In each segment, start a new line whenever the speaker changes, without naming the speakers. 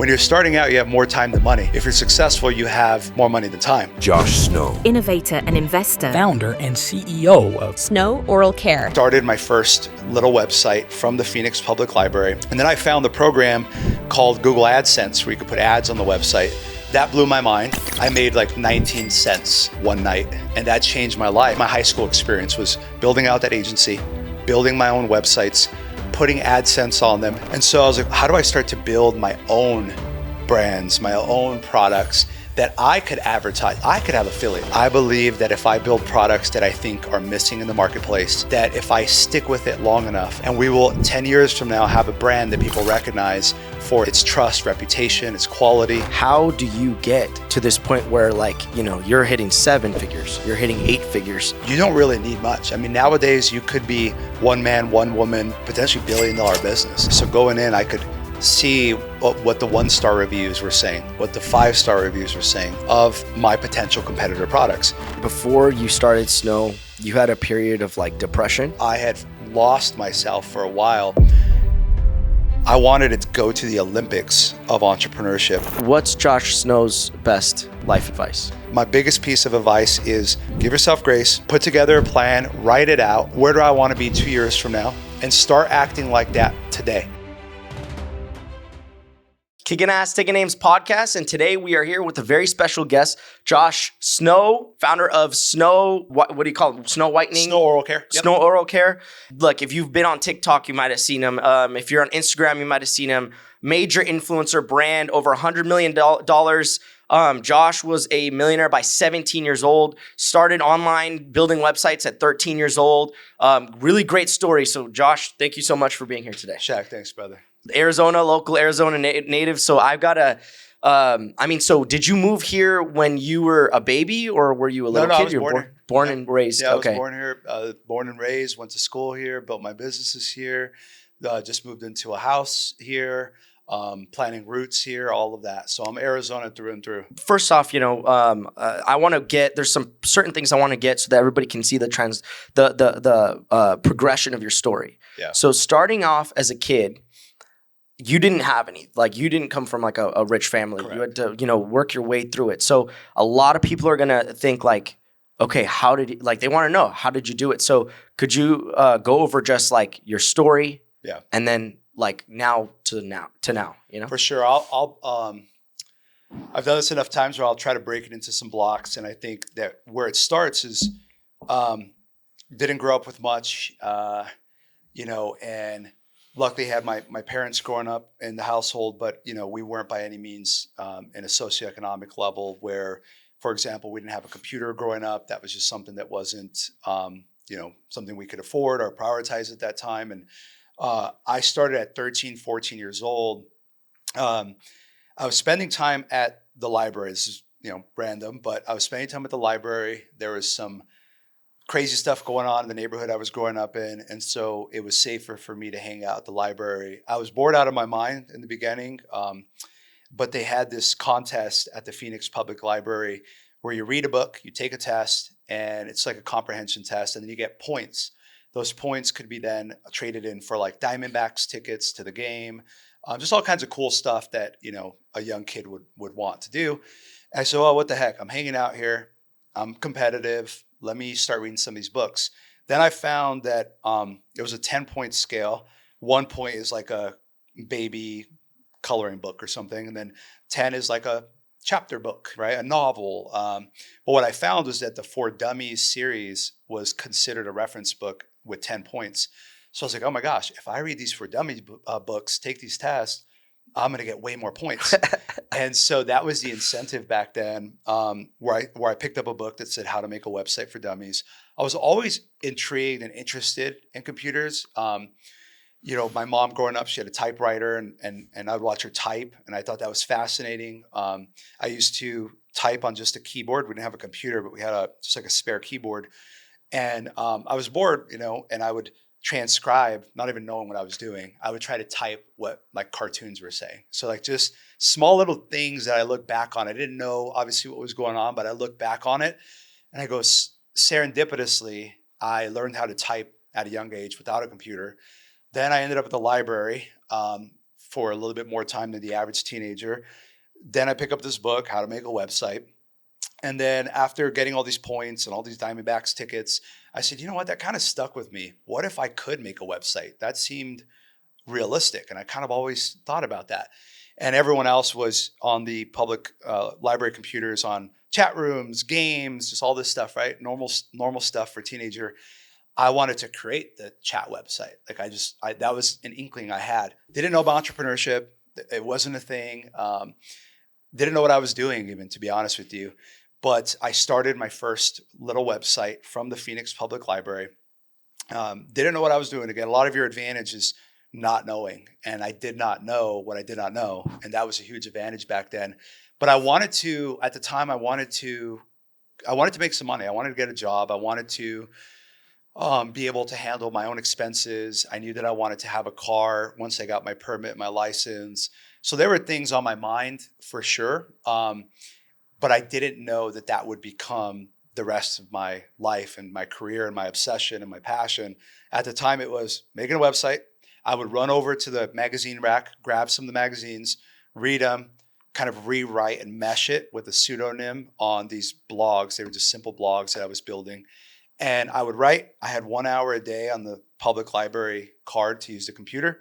When you're starting out, you have more time than money. If you're successful, you have more money than time.
Josh Snow.
Innovator and investor.
Founder and CEO of
Snow Oral Care.
Started my first little website from the Phoenix Public Library. And then I found the program called Google AdSense where you could put ads on the website. That blew my mind. I made like 19 cents one night, and that changed my life. My high school experience was building out that agency, building my own websites, putting AdSense on them. And so I was like, how do I start to build my own brands, my own products that I could advertise? I could have affiliate. I believe that if I build products that I think are missing in the marketplace, that if I stick with it long enough, and we will 10 years from now have a brand that people recognize for its trust, reputation, its quality.
How do you get to this point where you're hitting 7 figures, you're hitting 8 figures?
You don't really need much. I mean, nowadays you could be one man, one woman, potentially $1 billion business. So going in, I could see what the 1-star reviews were saying, what the 5-star reviews were saying of my potential competitor products.
Before you started Snow, you had a period of depression.
I had lost myself for a while. I wanted to go to the Olympics of entrepreneurship.
What's Josh Snow's best life advice?
My biggest piece of advice is give yourself grace, put together a plan, write it out. Where do I want to be 2 years from now? And start acting like that today.
Kicking Ass, Taking Names podcast, and today we are here with a very special guest, Josh Snow, founder of Snow, what do you call it? Snow Whitening?
Snow Oral Care. Yep.
Snow Oral Care. Look, if you've been on TikTok, you might have seen him. If you're on Instagram, you might have seen him. Major influencer brand, over $100 million. Josh was a millionaire by 17 years old, started online building websites at 13 years old. Really great story. So Josh, thank you so much for being here today.
Shaq, thanks, brother.
Arizona, local Arizona native. So I've got so did you move here when you were a baby or were you a little kid?
I was
you were born and raised.
Yeah, I
okay.
was born here, born and raised, went to school here, built my businesses here, just moved into a house here, planting roots here, all of that. So I'm Arizona through and through.
First off, I want to there's some certain things I want to get so that everybody can see the progression of your story.
Yeah.
So starting off as a kid, you didn't have any, you didn't come from a rich family.
Correct.
You had to, work your way through it. So a lot of people are going to think okay, how did you, they want to know, how did you do it? So could you go over just your story?
Yeah.
And then now to now,
For sure. I've done this enough times where I'll try to break it into some blocks. And I think that where it starts is, didn't grow up with much, and luckily had my parents growing up in the household, but we weren't by any means in a socioeconomic level where, for example, we didn't have a computer growing up. That was just something that wasn't something we could afford or prioritize at that time. And I started at 13, 14 years old. I was spending time at the library. This is random, but I was spending time at the library. There was some crazy stuff going on in the neighborhood I was growing up in. And so it was safer for me to hang out at the library. I was bored out of my mind in the beginning, but they had this contest at the Phoenix Public Library where you read a book, you take a test, and it's like a comprehension test, and then you get points. Those points could be then traded in for Diamondbacks tickets to the game, just all kinds of cool stuff that, a young kid would want to do. And I said, oh, what the heck? I'm hanging out here. I'm competitive. Let me start reading some of these books. Then I found that there was a 10-point scale. 1 point is like a baby coloring book or something. And then 10 is like a chapter book, right? A novel. But what I found was that the For Dummies series was considered a reference book with 10 points. So I was like, oh my gosh, if I read these For Dummies books, take these tests, I'm going to get way more points. And so that was the incentive back then, where I picked up a book that said how to make a website for dummies. I was always intrigued and interested in computers. My mom growing up, she had a typewriter and I'd watch her type, and I thought that was fascinating. I used to type on just a keyboard. We didn't have a computer, but we had just a spare keyboard. And I was bored, and I would transcribe, not even knowing what I was doing. I would try to type what cartoons were saying. So just small little things that I look back on. I didn't know obviously what was going on, but I look back on it and I go, serendipitously, I learned how to type at a young age without a computer. Then I ended up at the library for a little bit more time than the average teenager. Then I pick up this book, How to Make a Website. And then after getting all these points and all these Diamondbacks tickets, I said, you know what, that kind of stuck with me. What if I could make a website? That seemed realistic. And I kind of always thought about that. And everyone else was on the public library computers on chat rooms, games, just all this stuff, right? Normal stuff for a teenager. I wanted to create the chat website. Like that was an inkling I had. Didn't know about entrepreneurship. It wasn't a thing. Didn't know what I was doing even, to be honest with you. But I started my first little website from the Phoenix Public Library. Didn't know what I was doing. Again, a lot of your advantage is not knowing. And I did not know what I did not know. And that was a huge advantage back then. But I wanted to, at the time, I wanted to make some money. I wanted to get a job. I wanted to be able to handle my own expenses. I knew that I wanted to have a car once I got my permit, my license. So there were things on my mind for sure. But I didn't know that that would become the rest of my life and my career and my obsession and my passion. At the time, it was making a website. I would run over to the magazine rack, grab some of the magazines, read them, kind of rewrite and mesh it with a pseudonym on these blogs. They were just simple blogs that I was building. And I would write. I had 1 hour a day on the public library card to use the computer.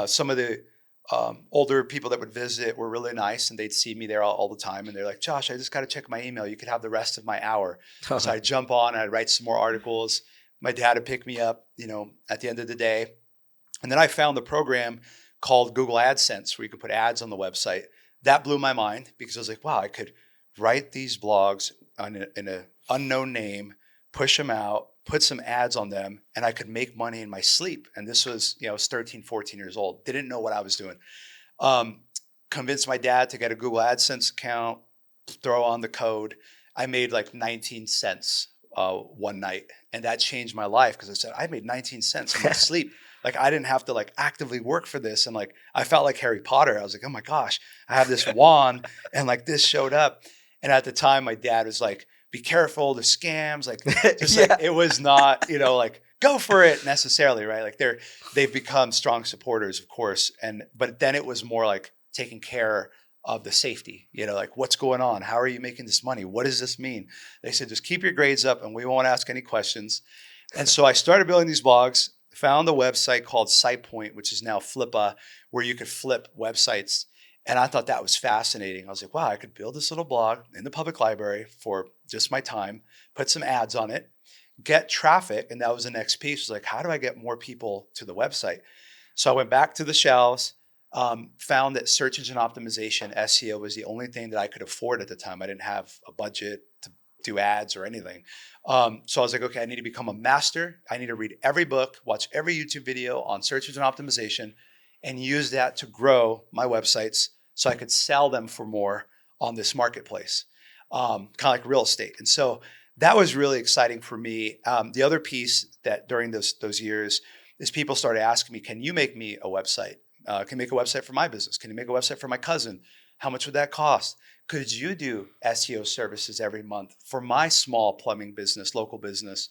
Some of the older people that would visit were really nice, and they'd see me there all the time. And they're like, Josh, I just got to check my email. You could have the rest of my hour. So I'd jump on and I'd write some more articles. My dad would pick me up, at the end of the day. And then I found the program called Google AdSense, where you could put ads on the website. That blew my mind because I was like, wow, I could write these blogs in an unknown name, push them out, put some ads on them, and I could make money in my sleep. And this was, I was 13, 14 years old. Didn't know what I was doing. Convinced my dad to get a Google AdSense account, throw on the code. I made like 19 cents one night. And that changed my life because I said, I made 19 cents in my sleep. Like I didn't have to like actively work for this. And like, I felt like Harry Potter. I was like, oh my gosh, I have this wand and like this showed up. And at the time my dad was like, be careful, the scams, like just like it was not, like go for it necessarily, right? Like they've become strong supporters, of course. But then it was more like taking care of the safety, like what's going on? How are you making this money? What does this mean? They said, just keep your grades up and we won't ask any questions. And so I started building these blogs, found a website called SitePoint, which is now Flippa, where you could flip websites. And I thought that was fascinating. I was like, wow, I could build this little blog in the public library for just my time, put some ads on it, get traffic. And that was the next piece. It was like, how do I get more people to the website? So I went back to the shelves, found that search engine optimization, SEO, was the only thing that I could afford at the time. I didn't have a budget to do ads or anything. So I was like, okay, I need to become a master. I need to read every book, watch every YouTube video on search engine optimization, and use that to grow my websites so I could sell them for more on this marketplace, kind of like real estate. And so that was really exciting for me. The other piece that during those years is people started asking me, can you make me a website? Can you make a website for my business? Can you make a website for my cousin? How much would that cost? Could you do SEO services every month for my small plumbing business, local business?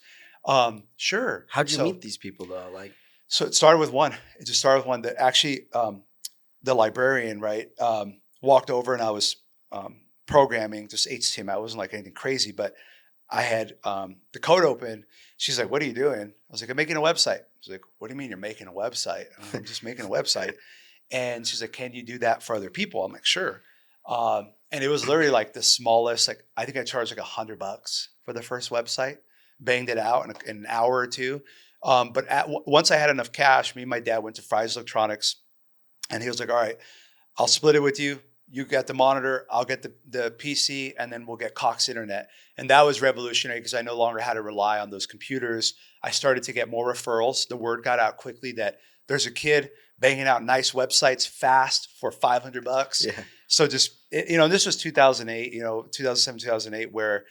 Sure.
How'd you meet these people though?
So it started with one. It just started with one that actually the librarian, right, walked over and I was programming just HTML. It wasn't like anything crazy, but I had the code open. She's like, what are you doing? I was like, I'm making a website. She's like, what do you mean you're making a website? I'm just making a website. And she's like, can you do that for other people? I'm like, sure. And it was literally like the smallest, like I think I charged like $100 for the first website, banged it out in an hour or two. But once I had enough cash, me and my dad went to Fry's Electronics and he was like, all right, I'll split it with you. You get the monitor, I'll get the PC, and then we'll get Cox Internet. And that was revolutionary because I no longer had to rely on those computers. I started to get more referrals. The word got out quickly that there's a kid banging out nice websites fast for $500.
Yeah.
So just, this was 2008, 2007, 2008, where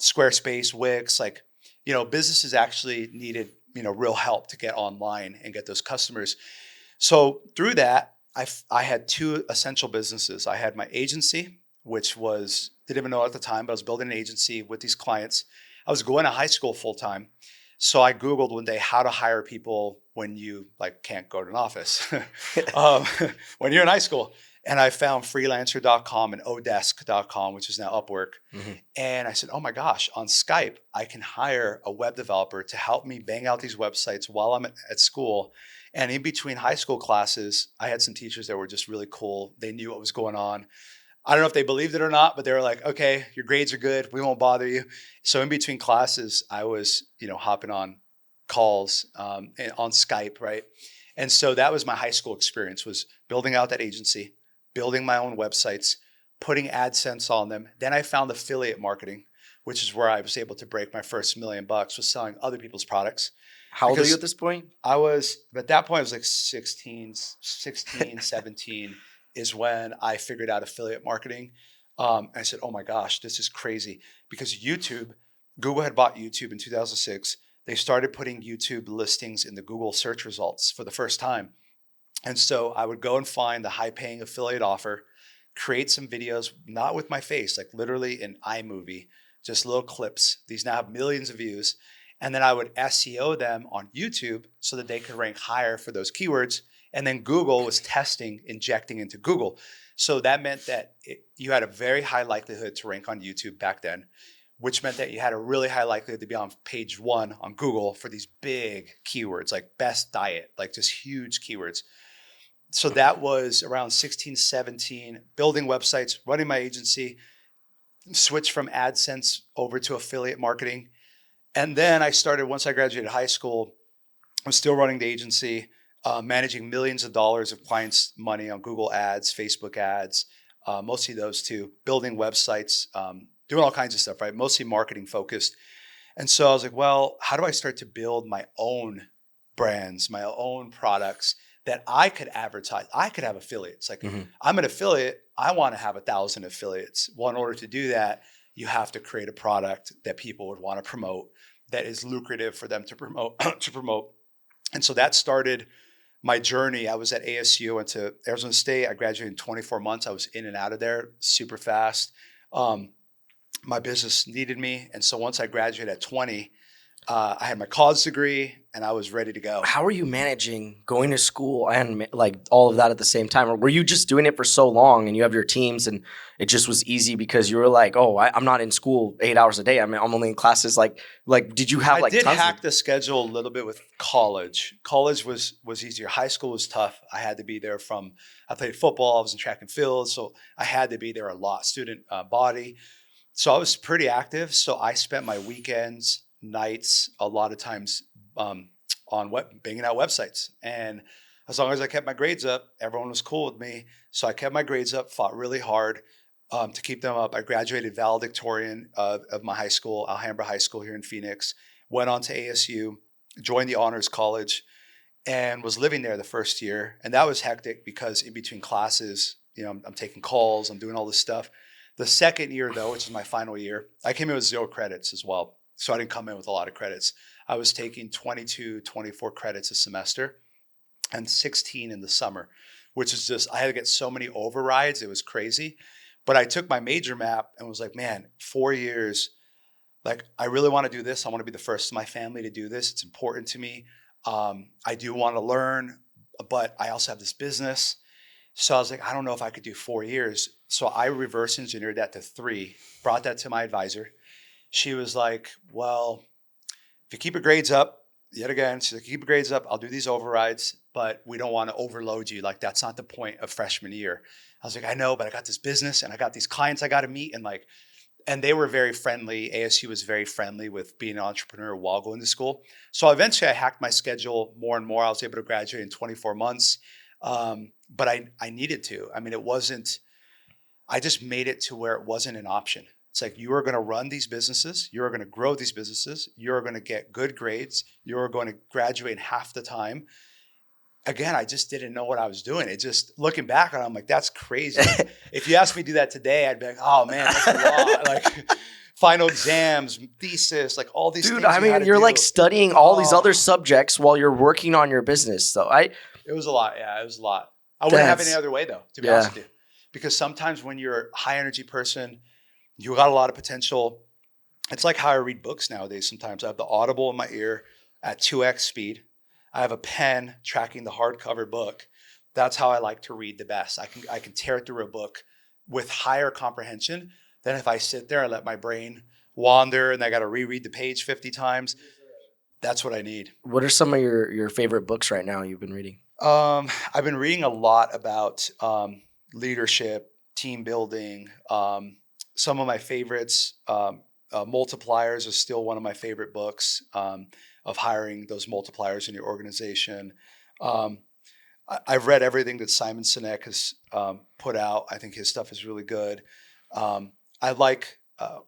Squarespace, Wix, businesses actually needed, real help to get online and get those customers. So through that, I had two essential businesses. I had my agency, which didn't even know at the time, but I was building an agency with these clients. I was going to high school full time. So I Googled one day how to hire people when you like can't go to an office, when you're in high school. And I found freelancer.com and odesk.com, which is now Upwork.
Mm-hmm.
And I said, oh my gosh, on Skype, I can hire a web developer to help me bang out these websites while I'm at school. And in between high school classes, I had some teachers that were just really cool. They knew what was going on. I don't know if they believed it or not, but they were like, okay, your grades are good. We won't bother you. So in between classes, I was, hopping on calls and on Skype, right? And so that was my high school experience, was building out that agency, building my own websites, putting AdSense on them. Then I found affiliate marketing, which is where I was able to break my first $1 million, was selling other people's products.
How old are
Because
you at this point?
at that point, I was like 16, 17 is when I figured out affiliate marketing. I said, oh my gosh, this is crazy. Because Google had bought YouTube in 2006. They started putting YouTube listings in the Google search results for the first time. And so I would go and find the high paying affiliate offer, create some videos, not with my face, like literally in iMovie, just little clips. These now have millions of views. And then I would SEO them on YouTube so that they could rank higher for those keywords. And then Google was injecting into Google. So that meant that you had a very high likelihood to rank on YouTube back then, which meant that you had a really high likelihood to be on page 1 on Google for these big keywords like best diet, like just huge keywords. So that was around 16, 17, building websites, running my agency, switched from AdSense over to affiliate marketing. And then I started, once I graduated high school, I was still running the agency, managing millions of dollars of clients' money on Google ads, Facebook ads, mostly those two, building websites, doing all kinds of stuff, right? Mostly marketing focused. And so I was like, well, how do I start to build my own brands, my own products that I could advertise? I could have affiliates. Like I'm an affiliate. I want to have 1,000 affiliates. Well, in order to do that, you have to create a product that people would want to promote, that is lucrative for them to promote. And so that started my journey. I was at ASU, went to Arizona State. I graduated in 24 months. I was in and out of there super fast. My business needed me. And so once I graduated at 20, I had my college degree and I was ready to go.
How are you managing going to school and like all of that at the same time? Or were you just doing it for so long and you have your teams and it just was easy because you were like, oh, I'm not in school 8 hours a day. I mean, I'm only in classes. Like, did you have
I
like
did
tons
hack the schedule a little bit with college. College was easier. High school was tough. I had to be there I played football. I was in track and field. So I had to be there a lot, student body. So I was pretty active. So I spent my weekends, nights, a lot of times on banging out websites. And as long as I kept my grades up, everyone was cool with me. So I kept my grades up, fought really hard to keep them up. I graduated valedictorian of my high school, Alhambra High School here in Phoenix, went on to ASU, joined the honors college, and was living there the first year. And that was hectic because in between classes, I'm taking calls, I'm doing all this stuff. The second year though, which is my final year, I came in with 0 credits as well. So I didn't come in with a lot of credits. I was taking 22, 24 credits a semester and 16 in the summer, which is just, I had to get so many overrides. It was crazy. But I took my major map and was like, man, 4 years, like I really want to do this. I want to be the first in my family to do this. It's important to me. I do want to learn, but I also have this business. So I was like, I don't know if I could do 4 years. So I reverse engineered that to 3, brought that to my advisor. She was like, well, if you keep your grades up, yet again, she's like, keep your grades up, I'll do these overrides, but we don't want to overload you. Like, that's not the point of freshman year. I was like, I know, but I got this business and I got these clients I got to meet. And they were very friendly. ASU was very friendly with being an entrepreneur while going to school. So eventually I hacked my schedule more and more. I was able to graduate in 24 months. But I needed to. I mean, I just made it to where it wasn't an option. It's like, you are going to run these businesses. You are going to grow these businesses. You are going to get good grades. You are going to graduate in half the time. Again, I just didn't know what I was doing. It just, looking back on it, I'm like, that's crazy. If you asked me to do that today, I'd be like, oh man, that's a lot. Like final exams, thesis, like all these things.
Dude, I mean, you're like studying all these other subjects while you're working on your business. So it
was a lot. Yeah, it was a lot. I wouldn't have it any other way though, to be honest with you. Because sometimes when you're a high energy person, you got a lot of potential. It's like how I read books nowadays. Sometimes I have the Audible in my ear at 2x speed. I have a pen tracking the hardcover book. That's how I like to read the best. I can tear through a book with higher comprehension than if I sit there and let my brain wander and I got to reread the page 50 times. That's what I need.
What are some of your favorite books right now you've been reading?
I've been reading a lot about leadership, team building. Some of my favorites, Multipliers is still one of my favorite books of hiring those multipliers in your organization. I've read everything that Simon Sinek has put out. I think his stuff is really good. I like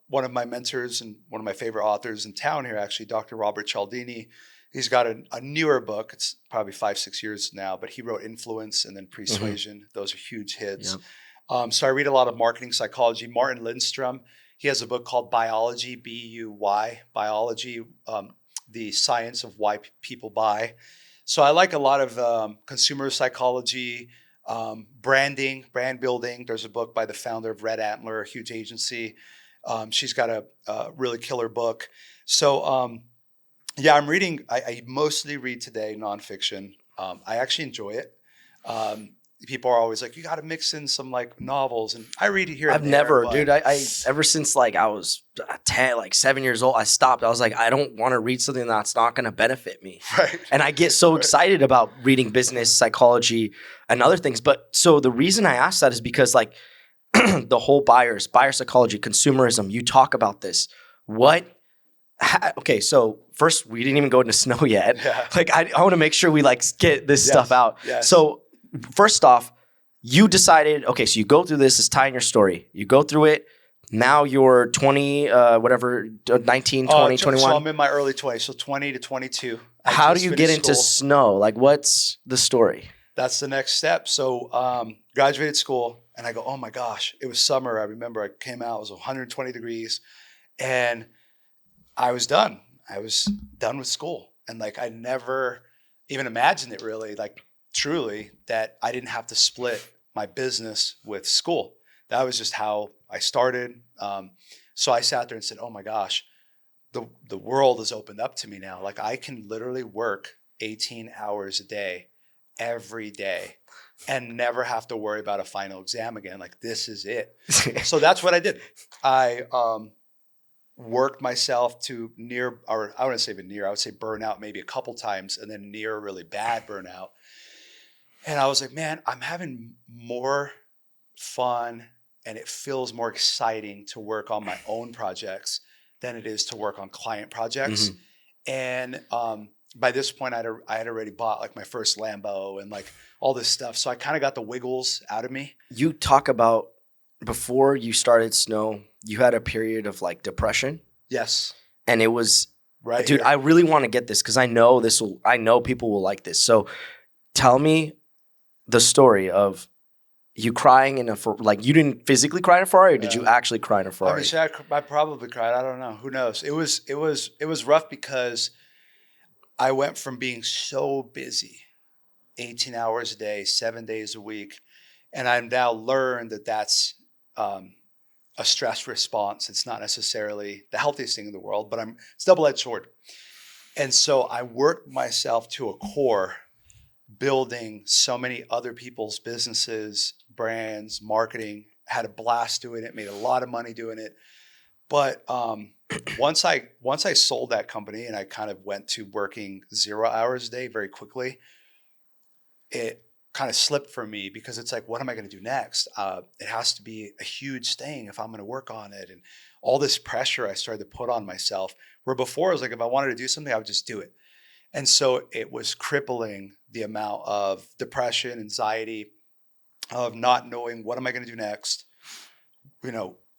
one of my mentors and one of my favorite authors in town here, actually, Dr. Robert Cialdini. He's got a newer book. It's probably 5-6 years now, but he wrote Influence and then Persuasion. Those are huge hits. Yep. So I read a lot of marketing psychology. Martin Lindstrom, he has a book called Biology, B-U-Y, Biology, the science of why people buy. So I like a lot of consumer psychology, branding, brand building. There's a book by the founder of Red Antler, a huge agency. She's got a really killer book. So yeah, I'm reading. I mostly read today nonfiction. I actually enjoy it. People are always like, you got to mix in some like novels, and I read it here.
I've never, dude. I ever since like I was 7 years old, I stopped. I was like, I don't want to read something that's not going to benefit me.
Right.
And I get so excited about reading business psychology and other things. But so the reason I asked that is because like the whole buyer psychology, consumerism. You talk about this. Okay, so first we didn't even go into Snow yet.
Yeah.
Like I want to make sure we like get this stuff out.
Yes.
So first off, you decided, okay, so you go through this, it's tying your story. You go through it. Now you're 20, 19, 20, 21.
So I'm in my early 20s, so 20 to 22.
How do you get into Snow? Like what's the story?
That's the next step. So graduated school and I go, oh my gosh, it was summer. I remember I came out, it was 120 degrees and I was done. I was done with school. And like, I never even imagined it really, like truly, that I didn't have to split my business with school. That was just how I started. So I sat there and said, oh my gosh, the world has opened up to me now. Like I can literally work 18 hours a day, every day, and never have to worry about a final exam again. Like this is it. So that's what I did. I worked myself to near, or I wouldn't say even near, I would say burnout maybe a couple times and then near really bad burnout. And I was like, man, I'm having more fun and it feels more exciting to work on my own projects than it is to work on client projects. Mm-hmm. And by this point, I had already bought like my first Lambo and like all this stuff. So I kind of got the wiggles out of me.
You talk about before you started Snow, you had a period of like depression.
Yes.
And it was,
right,
dude, I really want to get this because I know people will like this. So tell me the story of you crying in like you didn't physically cry in a Ferrari, or did you actually cry in a Ferrari?
I mean, I probably cried. I don't know. Who knows? It was rough because I went from being so busy, 18 hours a day, 7 days a week, and I've now learned that that's a stress response. It's not necessarily the healthiest thing in the world, but it's a double-edged sword. And so I worked myself to a core, building so many other people's businesses, brands, marketing, had a blast doing it, made a lot of money doing it. But once I sold that company and I kind of went to working 0 hours a day very quickly, it kind of slipped for me because it's like, what am I going to do next? It has to be a huge thing if I'm going to work on it. And all this pressure I started to put on myself, where before I was like, if I wanted to do something, I would just do it. And so it was crippling the amount of depression, anxiety, of not knowing what am I going to do next,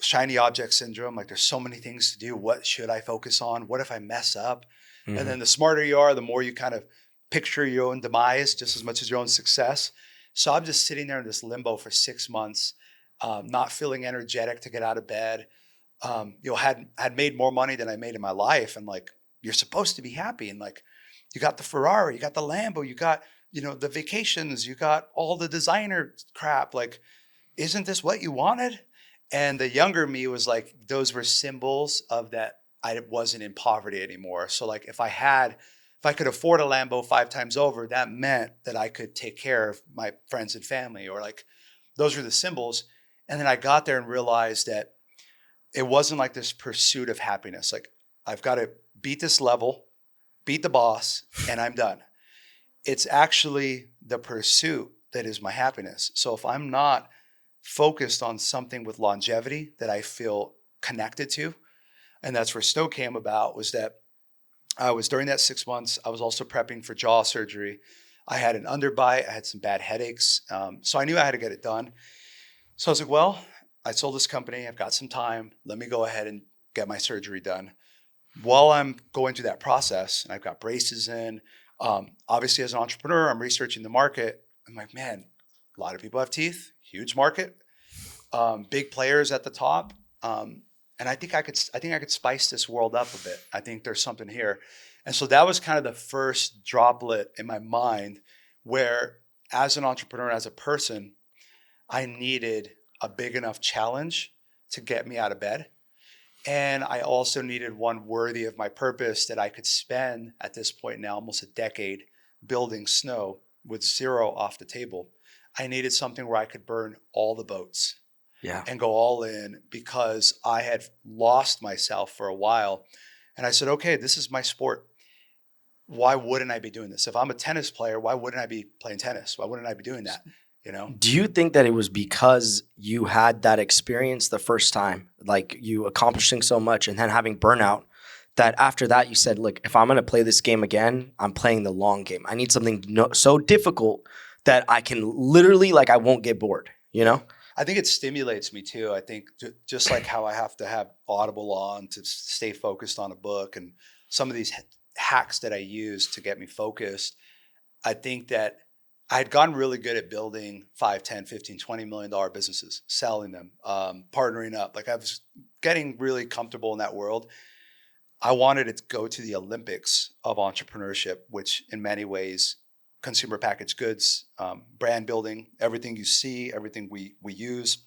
shiny object syndrome. Like there's so many things to do. What should I focus on? What if I mess up? Mm-hmm. And then the smarter you are, the more you kind of picture your own demise just as much as your own success. So I'm just sitting there in this limbo for 6 months, not feeling energetic to get out of bed. Had made more money than I made in my life. And like, you're supposed to be happy. And like, you got the Ferrari, you got the Lambo, you got, the vacations, you got all the designer crap. Like, isn't this what you wanted? And the younger me was like, those were symbols of that I wasn't in poverty anymore. So like if I could afford a Lambo 5 times over, that meant that I could take care of my friends and family, or like those were the symbols. And then I got there and realized that it wasn't like this pursuit of happiness. Like I've got to beat this level, beat the boss, and I'm done. It's actually the pursuit that is my happiness. So if I'm not focused on something with longevity that I feel connected to, and that's where Snow came about, was that I was during that 6 months, I was also prepping for jaw surgery. I had an underbite, I had some bad headaches. So I knew I had to get it done. So I was like, well, I sold this company, I've got some time. Let me go ahead and get my surgery done. While I'm going through that process, and I've got braces in, obviously as an entrepreneur, I'm researching the market. I'm like, man, a lot of people have teeth, huge market, big players at the top. And I think I could spice this world up a bit. I think there's something here. And so that was kind of the first droplet in my mind where as an entrepreneur, as a person, I needed a big enough challenge to get me out of bed. And I also needed one worthy of my purpose that I could spend at this point now almost a decade building Snow with zero off the table. I needed something where I could burn all the boats and go all in, because I had lost myself for a while. And I said, okay, this is my sport. Why wouldn't I be doing this? If I'm a tennis player, why wouldn't I be playing tennis? Why wouldn't I be doing that? You know?
Do you think that it was because you had that experience the first time, like you accomplishing so much and then having burnout, that after that you said, look, if I'm going to play this game again, I'm playing the long game. I need something so difficult that I can literally, like, I won't get bored, you know?
I think it stimulates me too. I think just like how I have to have Audible on to stay focused on a book, and some of these hacks that I use to get me focused, I think that I had gotten really good at building 5, 10, 15, $20 million businesses, selling them, partnering up. Like I was getting really comfortable in that world. I wanted to go to the Olympics of entrepreneurship, which in many ways, consumer packaged goods, brand building, everything you see, everything we use,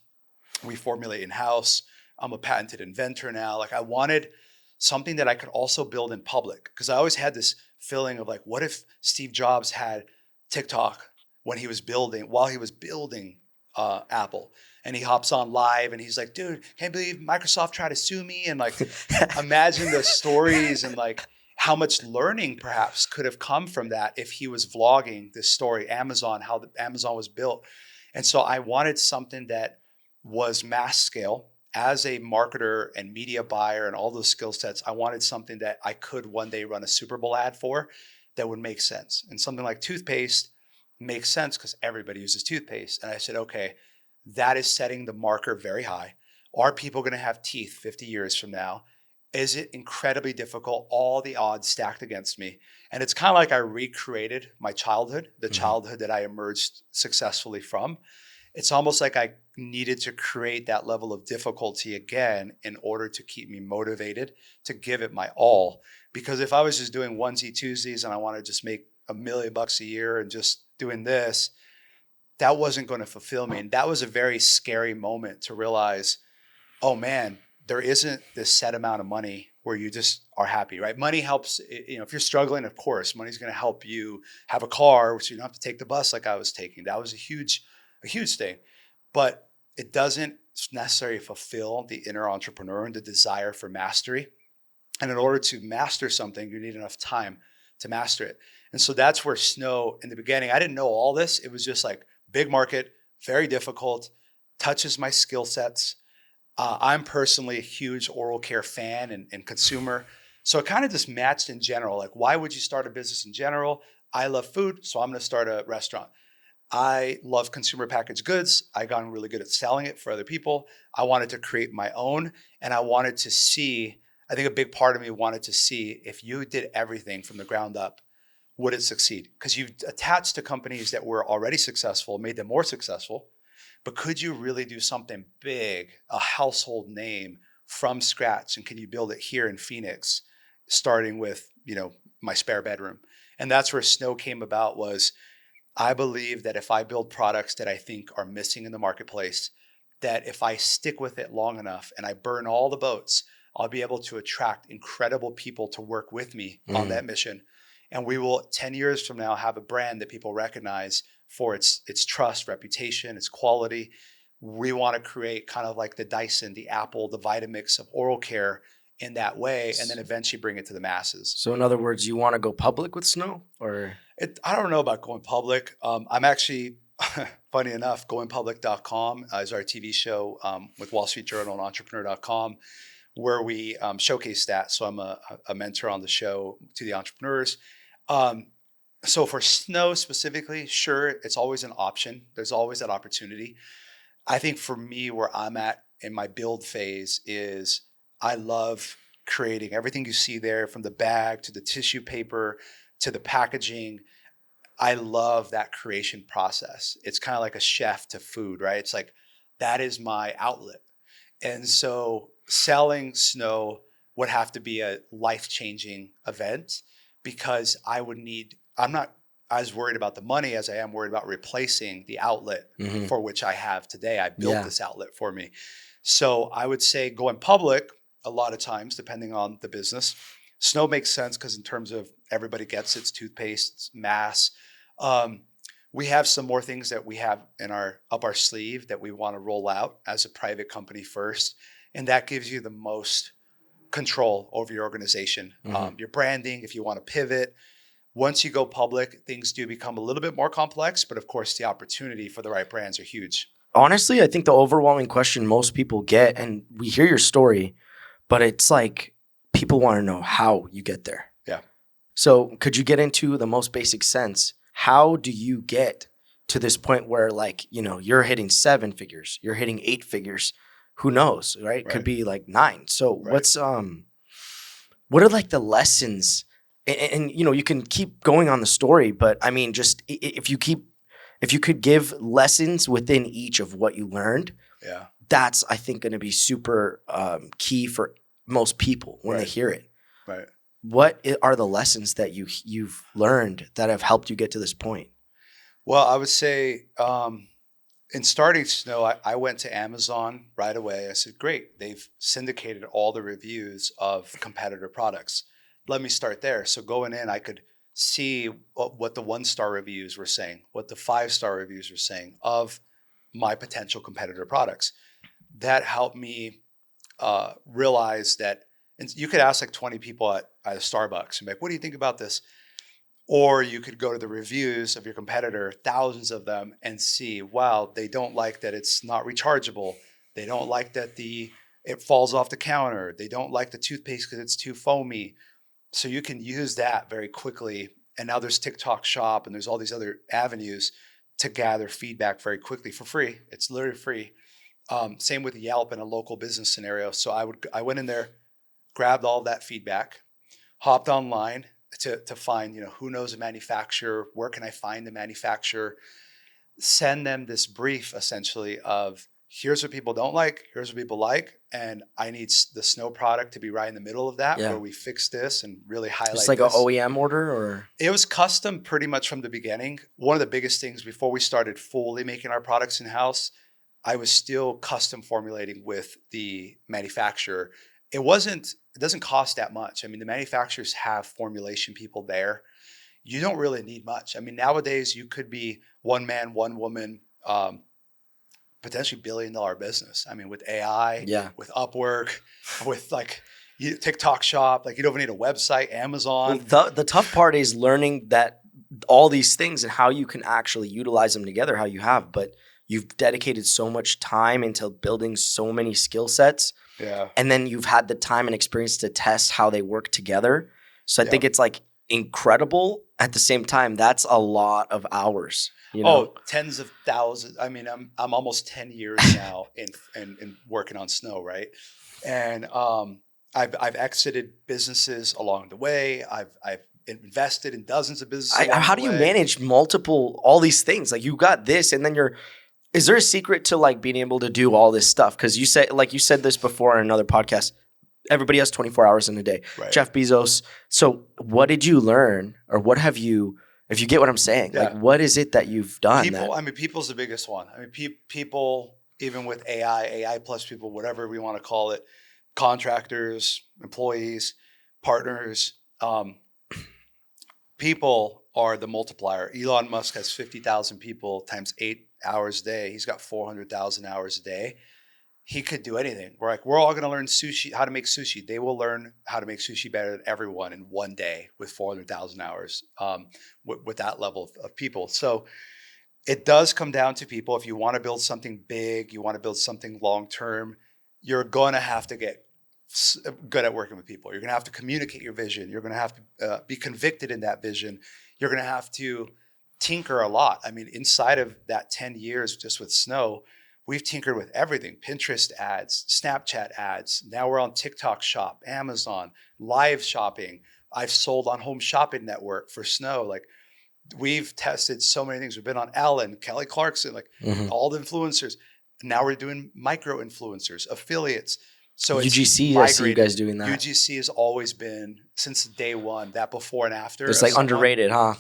we formulate in-house. I'm a patented inventor now. Like I wanted something that I could also build in public, because I always had this feeling of like, what if Steve Jobs had TikTok while he was building Apple, and he hops on live and he's like, dude, can't believe Microsoft tried to sue me. And like, imagine the stories and like how much learning perhaps could have come from that if he was vlogging this story, Amazon, how Amazon was built. And so I wanted something that was mass scale. As a marketer and media buyer and all those skill sets, I wanted something that I could one day run a Super Bowl ad for that would make sense. And something like toothpaste makes sense because everybody uses toothpaste. And I said, okay, that is setting the marker very high. Are people going to have teeth 50 years from now? Is it incredibly difficult? All the odds stacked against me. And it's kind of like I recreated my childhood, the childhood that I emerged successfully from. It's almost like I needed to create that level of difficulty again in order to keep me motivated to give it my all. Because if I was just doing onesie Tuesdays and I want to just make $1 million a year and just doing this, that wasn't going to fulfill me. And that was a very scary moment to realize, oh man, there isn't this set amount of money where you just are happy, right? Money helps, you know, if you're struggling, of course, money's going to help you have a car, so you don't have to take the bus like I was taking. That was a huge thing, but it doesn't necessarily fulfill the inner entrepreneur and the desire for mastery. And in order to master something, you need enough time to master it. And so that's where Snow, in the beginning, I didn't know all this. It was just like big market, very difficult, touches my skill sets. I'm personally a huge oral care fan and consumer. So it kind of just matched in general. Like, why would you start a business in general? I love food, so I'm going to start a restaurant. I love consumer packaged goods. I got really good at selling it for other people. I wanted to create my own, and I wanted to see, I think a big part of me wanted to see if you did everything from the ground up, would it succeed? Because you've attached to companies that were already successful, made them more successful, but could you really do something big, a household name from scratch? And can you build it here in Phoenix, starting with, you know, my spare bedroom? And that's where Snow came about. Was I believe that if I build products that I think are missing in the marketplace, that if I stick with it long enough and I burn all the boats, I'll be able to attract incredible people to work with me on that mission. And we will 10 years from now have a brand that people recognize for its trust, reputation, its quality. We want to create kind of like the Dyson, the Apple, the Vitamix of oral care in that way, and then eventually bring it to the masses.
So in other words, you want to go public with Snow, or?
I don't know about going public. I'm actually, funny enough, goingpublic.com is our TV show with Wall Street Journal and entrepreneur.com, where we showcase that. So I'm a mentor on the show to the entrepreneurs. So for Snow specifically, sure, it's always an option. There's always that opportunity. I think for me, where I'm at in my build phase is I love creating everything you see there, from the bag to the tissue paper to the packaging. I love that creation process. It's kind of like a chef to food, right? It's like, that is my outlet. And so selling Snow would have to be a life-changing event, because I'm not as worried about the money as I am worried about replacing the outlet for which I have today. I built this outlet for me. So I would say going public, a lot of times, depending on the business, Snow makes sense because in terms of everybody gets its toothpaste, it's mass. We have some more things that we have up our sleeve that we want to roll out as a private company first. And that gives you the most control over your organization, your branding, if you want to pivot. Once you go public, things do become a little bit more complex, but of course the opportunity for the right brands are huge.
Honestly, I think the overwhelming question most people get, and we hear your story, but it's like people want to know how you get there.
Yeah.
So could you get into the most basic sense? How do you get to this point where, like, you know, you're hitting 7 figures, you're hitting 8 figures, who knows, right? Could be like 9. So what are like the lessons? And you know, you can keep going on the story, but I mean, just if you could give lessons within each of what you learned, that's, I think, going to be super key for most people when they hear it.
Right.
What are the lessons that you've learned that have helped you get to this point?
Well, I would say in starting Snow, I went to Amazon right away. I said, great, they've syndicated all the reviews of competitor products. Let me start there. So going in, I could see what the 1-star reviews were saying, what the 5-star reviews were saying of my potential competitor products. That helped me realize that, and you could ask like 20 people at a Starbucks and be like, what do you think about this? Or you could go to the reviews of your competitor, thousands of them, and see, wow, they don't like that it's not rechargeable. They don't like that it falls off the counter. They don't like the toothpaste because it's too foamy. So you can use that very quickly. And now there's TikTok Shop and there's all these other avenues to gather feedback very quickly for free. It's literally free. Same with Yelp in a local business scenario. So I went in there, grabbed all that feedback, hopped online to find, who knows a manufacturer, where can I find the manufacturer, send them this brief essentially of, here's what people don't like, here's what people like, and I need the Snow product to be right in the middle of that, where we fix this and really highlight
It's like
this.
an OEM order, or?
It was custom pretty much from the beginning. One of the biggest things before we started fully making our products in-house, I was still custom formulating with the manufacturer. It doesn't cost that much. I mean, the manufacturers have formulation people there. You don't really need much. I mean, nowadays you could be one man, one woman, potentially $1 billion business. I mean, with AI, with Upwork, with TikTok Shop, you don't even need a website, Amazon.
Well, the tough part is learning that all these things and how you can actually utilize them together, how you have, but you've dedicated so much time into building so many skill sets.
Yeah.
And then you've had the time and experience to test how they work together. So I think it's incredible. At the same time, that's a lot of hours.
Oh, tens of thousands. I mean, I'm almost 10 years now in working on Snow, right? And I've exited businesses along the way. I've invested in dozens of businesses.
How do you manage all these things? Like, you got this, and then is there a secret to being able to do all this stuff? Because you said this before in another podcast. Everybody has 24 hours in a day. Right. Jeff Bezos. So what did you learn, or what have you? If you get what I'm saying, what is it that you've done?
People's the biggest one. I mean, people, even with AI plus people, whatever we want to call it, contractors, employees, partners. People are the multiplier. Elon Musk has 50,000 people times 8 hours a day. He's got 400,000 hours a day. He could do anything. We're all going to learn sushi, how to make sushi. They will learn how to make sushi better than everyone in one day with 400,000 hours with that level of people. So it does come down to people. If you want to build something big, you want to build something long-term, you're going to have to get good at working with people. You're going to have to communicate your vision. You're going to have to be convicted in that vision. You're going to have to tinker a lot. I mean, inside of that 10 years just with Snow, we've tinkered with everything. Pinterest ads, Snapchat ads. Now we're on TikTok Shop, Amazon, live shopping. I've sold on Home Shopping Network for Snow. Like, we've tested so many things. We've been on Ellen, Kelly Clarkson, like all the influencers. Now we're doing micro influencers, affiliates. So
UGC, I see you guys doing that.
UGC has always been, since day one, that before and after.
It's like underrated, huh?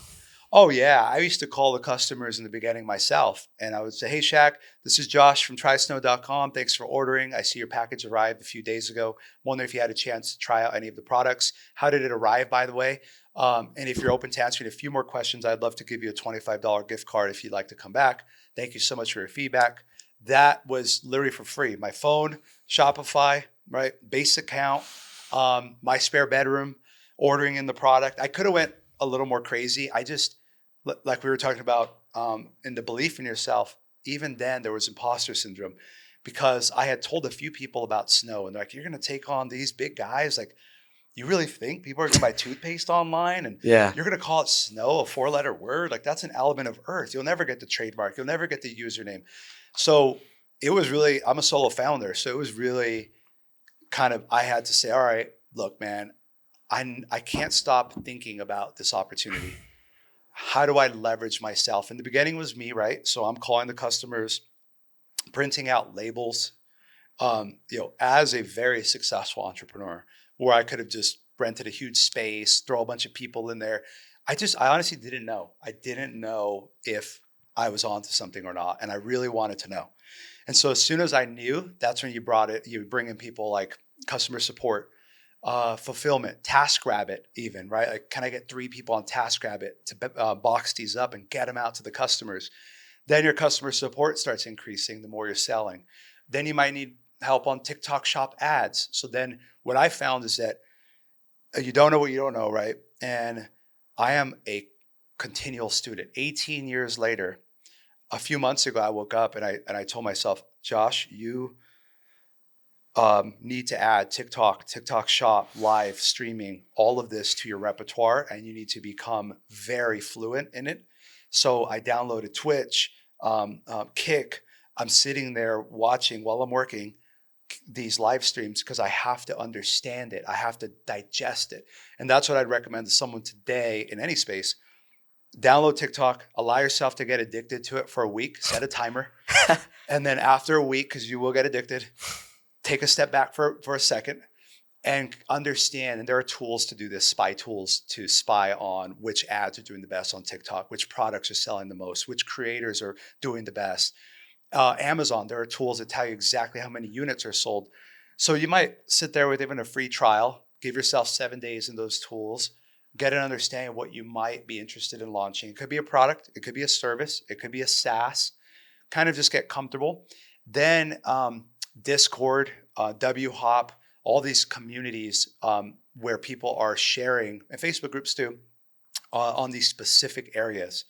Oh, yeah. I used to call the customers in the beginning myself. And I would say, hey, Shaq, this is Josh from trysnow.com. Thanks for ordering. I see your package arrived a few days ago. Wondering if you had a chance to try out any of the products. How did it arrive, by the way? And if you're open to answering a few more questions, I'd love to give you a $25 gift card if you'd like to come back. Thank you so much for your feedback. That was literally for free. My phone, Shopify, right? Base account, my spare bedroom, ordering in the product. I could have went a little more crazy. I just, like we were talking about in the belief in yourself, even then there was imposter syndrome because I had told a few people about Snow and they're like, you're going to take on these big guys. Like, you really think people are going to buy toothpaste online and you're going to call it Snow, a 4-letter word? Like, that's an element of earth. You'll never get the trademark. You'll never get the username. So it was really, I'm a solo founder. So it was really kind of, I had to say, all right, look, man, I can't stop thinking about this opportunity. How do I leverage myself? In the beginning was me, right? So I'm calling the customers, printing out labels, as a very successful entrepreneur, where I could have just rented a huge space, throw a bunch of people in there. I honestly didn't know. I didn't know if I was onto something or not. And I really wanted to know. And so as soon as I knew, that's when you bring in people like customer support, fulfillment, TaskRabbit even, right? Like, can I get 3 people on TaskRabbit to box these up and get them out to the customers? Then your customer support starts increasing the more you're selling. Then you might need help on TikTok Shop ads. So then what I found is that you don't know what you don't know, right? And I am a continual student. 18 years later, a few months ago, I woke up and I told myself, Josh, you need to add TikTok Shop, live streaming, all of this to your repertoire, and you need to become very fluent in it. So I downloaded Twitch, Kick. I'm sitting there watching while I'm working these live streams because I have to understand it. I have to digest it. And that's what I'd recommend to someone today in any space. Download TikTok, allow yourself to get addicted to it for a week, set a timer. And then after a week, because you will get addicted, take a step back for a second and understand. And there are tools to do this, spy tools to spy on which ads are doing the best on TikTok, which products are selling the most, which creators are doing the best. Amazon, there are tools that tell you exactly how many units are sold. So you might sit there with even a free trial, give yourself 7 days in those tools, get an understanding of what you might be interested in launching. It could be a product, it could be a service, it could be a SaaS. Kind of just get comfortable. Then Discord, WHOP, all these communities where people are sharing, and Facebook groups too, on these specific areas.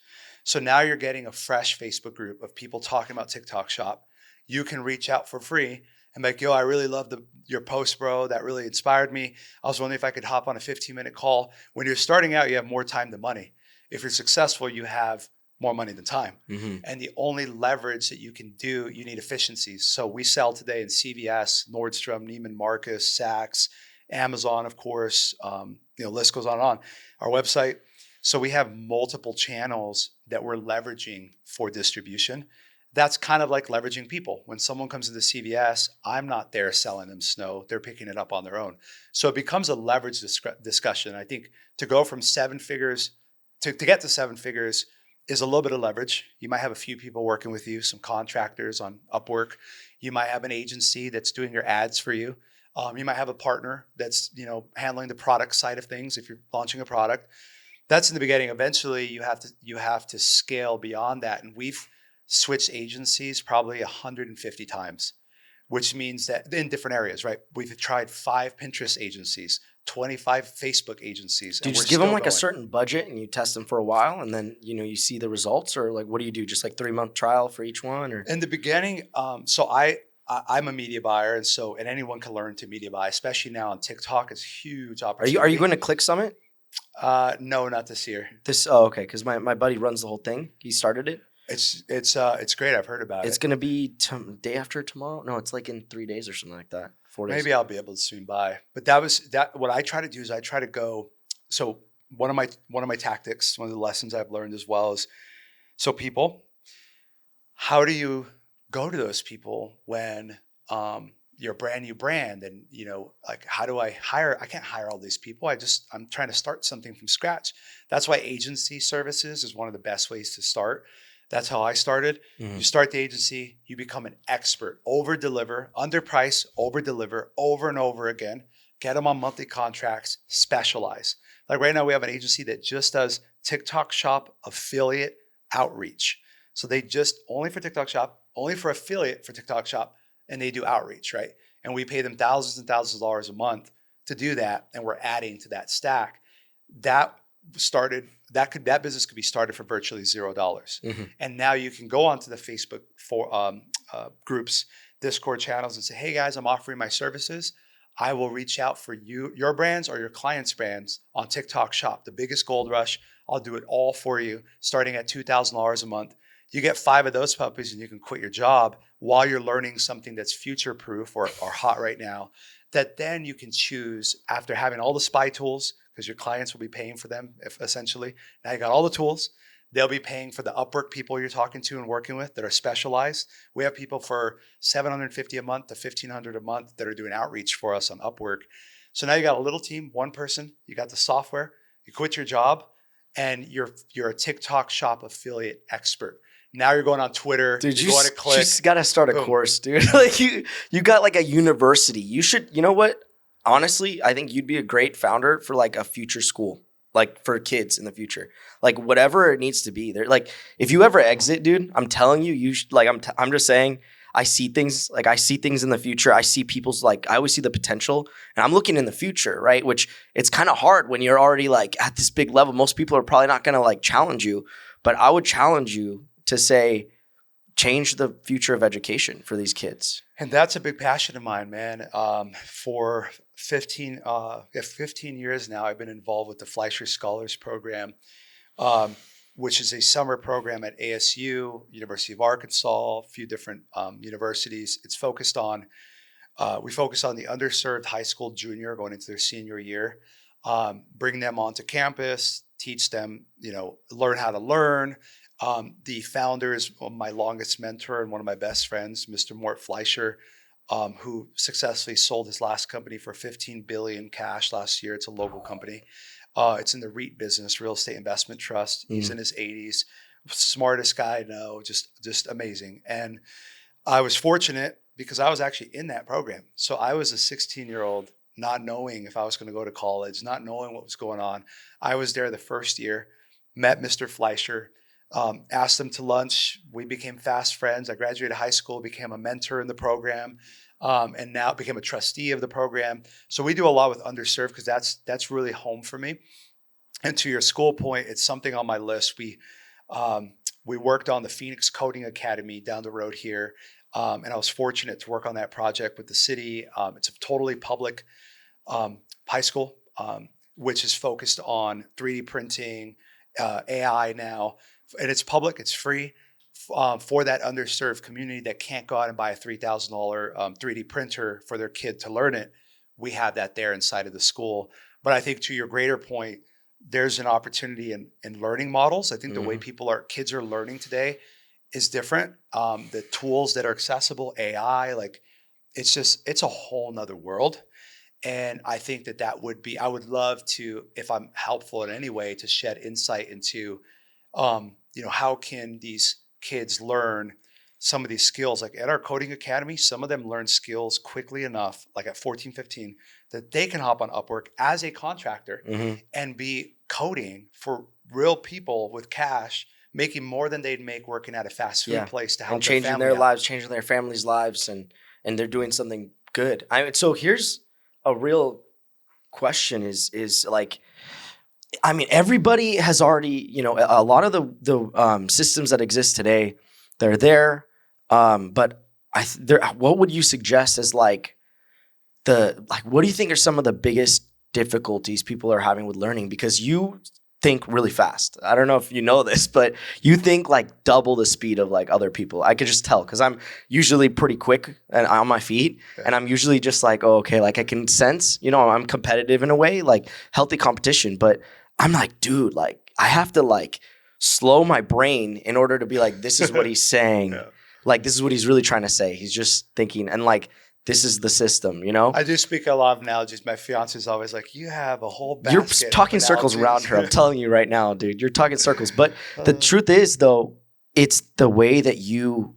So now you're getting a fresh Facebook group of people talking about TikTok Shop. You can reach out for free and be like, yo, I really love your post, bro. That really inspired me. I was wondering if I could hop on a 15-minute call. When you're starting out, you have more time than money. If you're successful, you have more money than time. Mm-hmm. And the only leverage that you can do, you need efficiencies. So we sell today in CVS, Nordstrom, Neiman Marcus, Saks, Amazon, of course, list goes on and on. Our website. So we have multiple channels that we're leveraging for distribution. That's kind of like leveraging people. When someone comes into CVS, I'm not there selling them Snow. They're picking it up on their own. So it becomes a leverage discussion. I think to go from 7 figures to get to 7 figures is a little bit of leverage. You might have a few people working with you, some contractors on Upwork. You might have an agency that's doing your ads for you. You might have a partner that's, handling the product side of things if you're launching a product. That's in the beginning. Eventually, you have to scale beyond that. And we've switched agencies probably 150 times, which means that in different areas, right? We've tried 5 Pinterest agencies, 25 Facebook agencies.
Do you
and
just
we're
give them
still
like a
going.
certain budget and you test them for a while and then, you see the results, or like, what do you do? Just like 3-month trial for each one, or?
In the beginning, I'm a media buyer, and anyone can learn to media buy, especially now on TikTok. It's a huge opportunity.
Are you going to Click Summit?
No, not this year.
Okay. Cause my buddy runs the whole thing. He started it.
It's great. I've heard about
It's
it.
going to be day after tomorrow. No, it's like in 3 days or something like that. 4 days.
Maybe I'll be able to swing by. But that. What I try to do is I try to go. So one of my tactics, one of the lessons I've learned as well is, people, how do you go to those people when you're a brand new brand, and like, how do I hire? I can't hire all these people. I'm trying to start something from scratch. That's why agency services is one of the best ways to start. That's how I started.
Mhm.
You start the agency, you become an expert, over deliver, underprice, over deliver, over and over again. Get them on monthly contracts, specialize. Like right now, we have an agency that just does TikTok Shop affiliate outreach. So they just only for TikTok Shop, only for affiliate for TikTok Shop, and they do outreach, right? And we pay them thousands and thousands of dollars a month to do that, and we're adding to that stack. That business could be started for virtually $0.
Mhm.
And now you can go onto the Facebook groups, Discord channels, and say, hey guys, I'm offering my services. I will reach out for your brands or your clients' brands on TikTok Shop, the biggest gold rush. I'll do it all for you, starting at $2,000 a month. You get 5 of those puppies and you can quit your job while you're learning something that's future proof or hot right now, that then you can choose after having all the spy tools, because your clients will be paying for them essentially. Now you got all the tools. They'll be paying for the Upwork people you're talking to and working with that are specialized. We have people for $750 a month to $1,500 a month that are doing outreach for us on Upwork. So now you got a little team, one person, you got the software, you quit your job, and you're a TikTok Shop affiliate expert. Now you're going on Twitter,
Dude,
you're going to Click.
You just got to start a
Boom.
course, dude. Like you got like a university. You should, you know what? Honestly, I think you'd be a great founder for like a future school, like for kids in the future, like whatever it needs to be. There, like if you ever exit, dude, I'm telling you, I'm just saying, I see things in the future. I see people's I always see the potential, and I'm looking in the future, right? Which it's kind of hard when you're already like at this big level. Most people are probably not going to like challenge you, but I would challenge you to say, change the future of education for these kids.
And that's a big passion of mine, man. For 15 years now, I've been involved with the Fleischer Scholars Program, which is a summer program at ASU, University of Arkansas, a few different universities. It's focused on, we focus on the underserved high school junior going into their senior year, bring them onto campus, teach them, learn how to learn. The founder is my longest mentor and one of my best friends, Mr. Mort Fleischer, who successfully sold his last company for $15 billion cash last year. It's a local company. It's in the REIT business, real estate investment trust. He's in his 80s, smartest guy I know, just amazing. And I was fortunate because I was actually in that program. So I was a 16-year-old, not knowing if I was going to go to college, not knowing what was going on. I was there the first year, met Mr. Fleischer, asked him to lunch. We became fast friends. I graduated high school, became a mentor in the program, and now became a trustee of the program. So we do a lot with underserved because that's really home for me. And to your school point, it's something on my list. We worked on the Phoenix Coding Academy down the road here, and I was fortunate to work on that project with the city. It's a totally public high school, which is focused on 3D printing, AI now. And it's public, it's free for that underserved community that can't go out and buy a $3,000 3D printer for their kid to learn it. We have that there inside of the school. But I think to your greater point, there's an opportunity in learning models. I think the way kids are learning today is different. The tools that are accessible, AI, it's a whole nother world. And I think I would love to, if I'm helpful in any way, to shed insight into how can these kids learn some of these skills. Like at our coding academy, some of them learn skills quickly enough, like at 14, 15, that they can hop on Upwork as a contractor and be coding for real people with cash, making more than they'd make working at a fast food place to help
and changing
family
their
out.
lives, changing their families' lives, and they're doing something good. So here's a real question: is like, I mean, everybody has already, a lot of the systems that exist today, they're there. But what would you suggest as like what do you think are some of the biggest difficulties people are having with learning? Because you think really fast. I don't know if you know this, but you think like double the speed of like other people. I could just tell because I'm usually pretty quick and on my feet, and I'm usually just like, oh, okay, like I can sense, I'm competitive in a way, like healthy competition. But I'm like, dude, like I have to like slow my brain in order to be like, this is what he's saying. Like this is what he's really trying to say. He's just thinking, and like this is the system,
I do speak a lot of analogies. My fiance is always like, you have a whole basket.
You're talking circles around her. I'm telling you right now, dude. You're talking circles. But the truth is, though, it's the way that you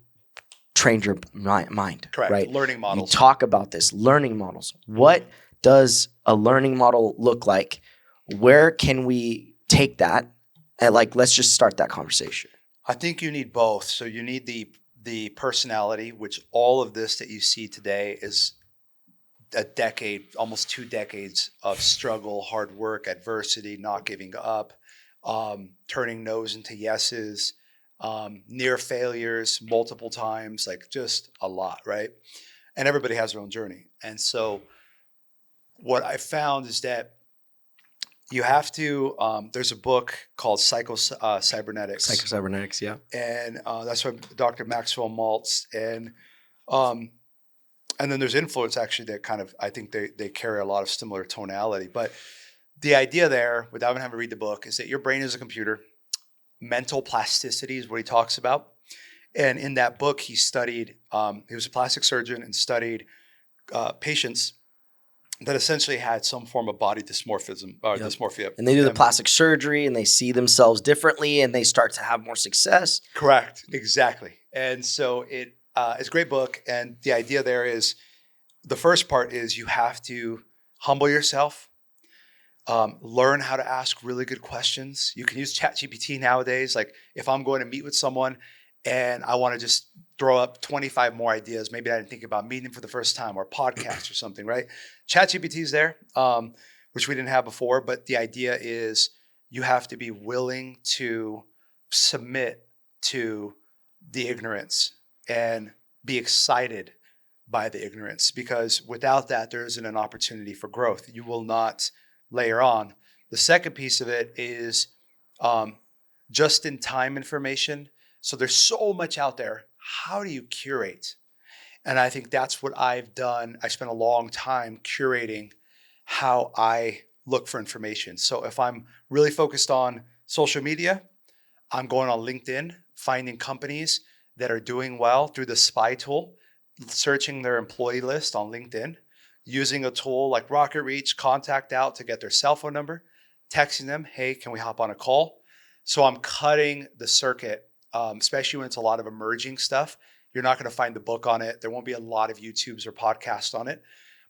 trained your mind.
Correct.
Right?
Learning models.
You talk about this. Learning models. What does a learning model look like? Where can we take that? And like, let's just start that conversation.
I think you need both. So you need the personality, which all of this that you see today is a decade, almost 2 decades of struggle, hard work, adversity, not giving up, turning no's into yeses, near failures multiple times, like just a lot, right? And everybody has their own journey. And so what I found is that you have to, there's a book called Cybernetics.
Psycho-cybernetics, yeah.
And that's by Dr. Maxwell Maltz. And then there's Influence, actually, that kind of, I think they carry a lot of similar tonality. But the idea there, without even having to read the book, is that your brain is a computer. Mental plasticity is what he talks about. And in that book, he studied, he was a plastic surgeon and studied patients that essentially had some form of body dysmorphism or dysmorphia.
And they do the plastic surgery and they see themselves differently and they start to have more success.
Correct. Exactly. And so it's a great book. And the idea there is the first part is you have to humble yourself, learn how to ask really good questions. You can use ChatGPT nowadays. Like if I'm going to meet with someone and I want to just throw up 25 more ideas, maybe I didn't think about meeting for the first time or podcast or something, right? ChatGPT is there, which we didn't have before. But the idea is you have to be willing to submit to the ignorance and be excited by the ignorance, because without that, there isn't an opportunity for growth. You will not layer on. The second piece of it is just-in-time information. So there's so much out there. How do you curate? And I think that's what I've done. I spent a long time curating how I look for information. So if I'm really focused on social media, I'm going on LinkedIn, finding companies that are doing well through the spy tool, searching their employee list on LinkedIn, using a tool like Rocket Reach, Contact Out to get their cell phone number, texting them, hey, can we hop on a call? So I'm cutting the circuit, especially when it's a lot of emerging stuff. You're not going to find the book on it. There won't be a lot of YouTubes or podcasts on it,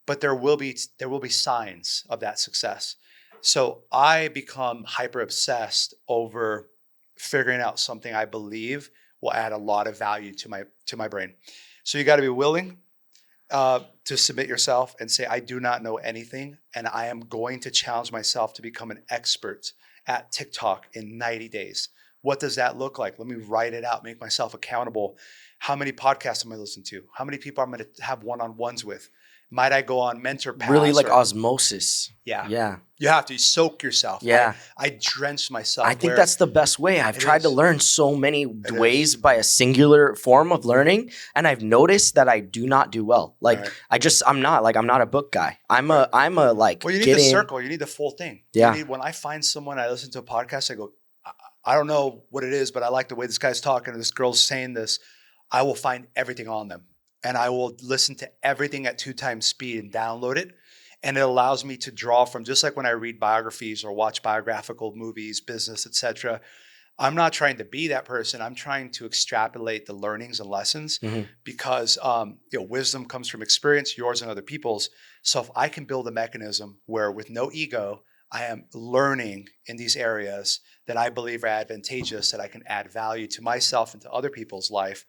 but there will be signs of that success. So I become hyper obsessed over figuring out something I believe will add a lot of value to my brain. So you got to be willing to submit yourself and say, I do not know anything, and I am going to challenge myself to become an expert at TikTok in 90 days. What does that look like? Let me write it out, make myself accountable. How many podcasts am I listening to? How many people I'm going to have one-on-ones with? Might I go on Mentor Pass?
Really like osmosis.
Yeah.
Yeah.
You have to soak yourself.
Yeah.
I drench myself.
I think that's the best way. I've tried to learn so many ways by a singular form of learning, and I've noticed that I do not do well. Like I'm not a book guy. I'm a like.
Well, you need the circle. You need the full thing.
Yeah.
When I find someone, I listen to a podcast, I go, I don't know what it is, but I like the way this guy's talking or this girl's saying this. I will find everything on them. And I will listen to everything at 2 times speed and download it. And it allows me to draw from, just like when I read biographies or watch biographical movies, business, etc. I'm not trying to be that person. I'm trying to extrapolate the learnings and lessons because wisdom comes from experience, yours and other people's. So if I can build a mechanism where with no ego, I am learning in these areas that I believe are advantageous, that I can add value to myself and to other people's life,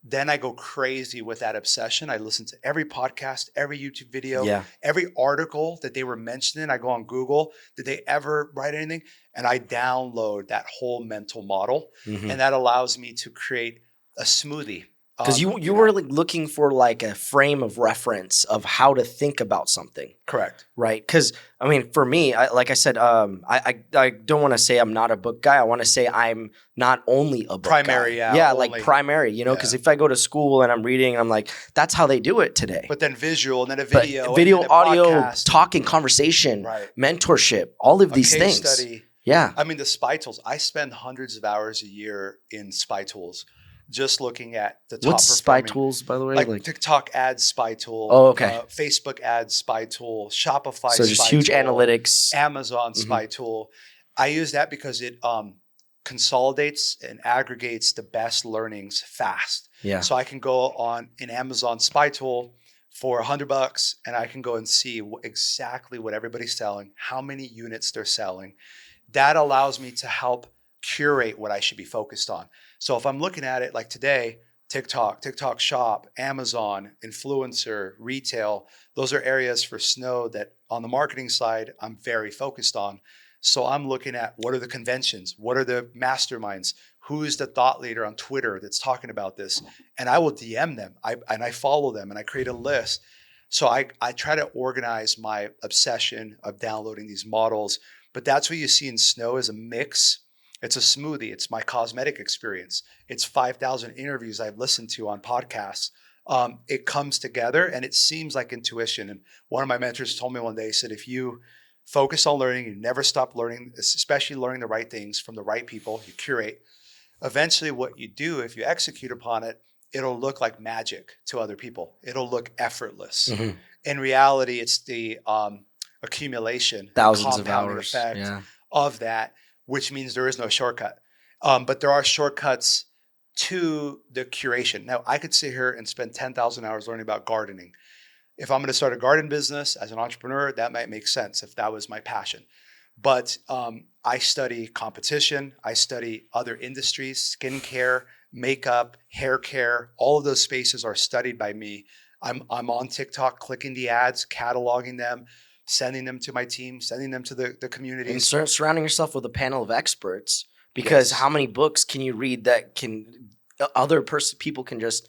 then I go crazy with that obsession. I listen to every podcast, every YouTube video, every article that they were mentioning. I go on Google. Did they ever write anything? And I download that whole mental model. And that allows me to create a smoothie.
Because you were like looking for like a frame of reference of how to think about something.
Correct.
Right. Because I mean, for me, like I said, I don't want to say I'm not a book guy. I want to say I'm not only a book
primary,
guy.
Yeah,
like primary, because if I go to school and I'm reading, I'm like, that's how they do it today.
But then visual and then a video.
Video,
and then
audio,
podcast.
talking, conversation, mentorship, all of these
case
things.
Study.
Yeah.
I mean, the spy tools, I spend hundreds of hours a year in spy tools. Just looking at the top
What's spy tools, by the way?
Like TikTok ads spy tool.
Oh, okay.
Facebook ads spy tool. Shopify
so just
spy
huge
tool,
analytics.
Amazon spy tool. I use that because it consolidates and aggregates the best learnings fast.
Yeah.
So I can go on an Amazon spy tool for $100 and I can go and see exactly what everybody's selling, how many units they're selling. That allows me to help curate what I should be focused on. So if I'm looking at it like today, TikTok Shop, Amazon, influencer, retail, those are areas for Snow that on the marketing side, I'm very focused on. So I'm looking at what are the conventions? What are the masterminds? Who's the thought leader on Twitter that's talking about this? And I will DM them. I follow them and I create a list. So I try to organize my obsession of downloading these models. But that's what you see in Snow as a mix. It's a smoothie. It's my cosmetic experience. It's 5,000 interviews I've listened to on podcasts. It comes together and it seems like intuition. And one of my mentors told me one day, he said, if you focus on learning, you never stop learning, especially learning the right things from the right people, you curate. Eventually what you do, if you execute upon it, it'll look like magic to other people. It'll look effortless. In reality, it's the accumulation,
thousands of
compounding
hours
effect of that, which means there is no shortcut. But there are shortcuts to the curation. Now, I could sit here and spend 10,000 hours learning about gardening. If I'm going to start a garden business as an entrepreneur, that might make sense if that was my passion. But I study competition. I study other industries, skincare, makeup, hair care. All of those spaces are studied by me. I'm on TikTok, clicking the ads, cataloging them, sending them to my team, sending them to the community.
And surrounding yourself with a panel of experts, because how many books can you read that can people can just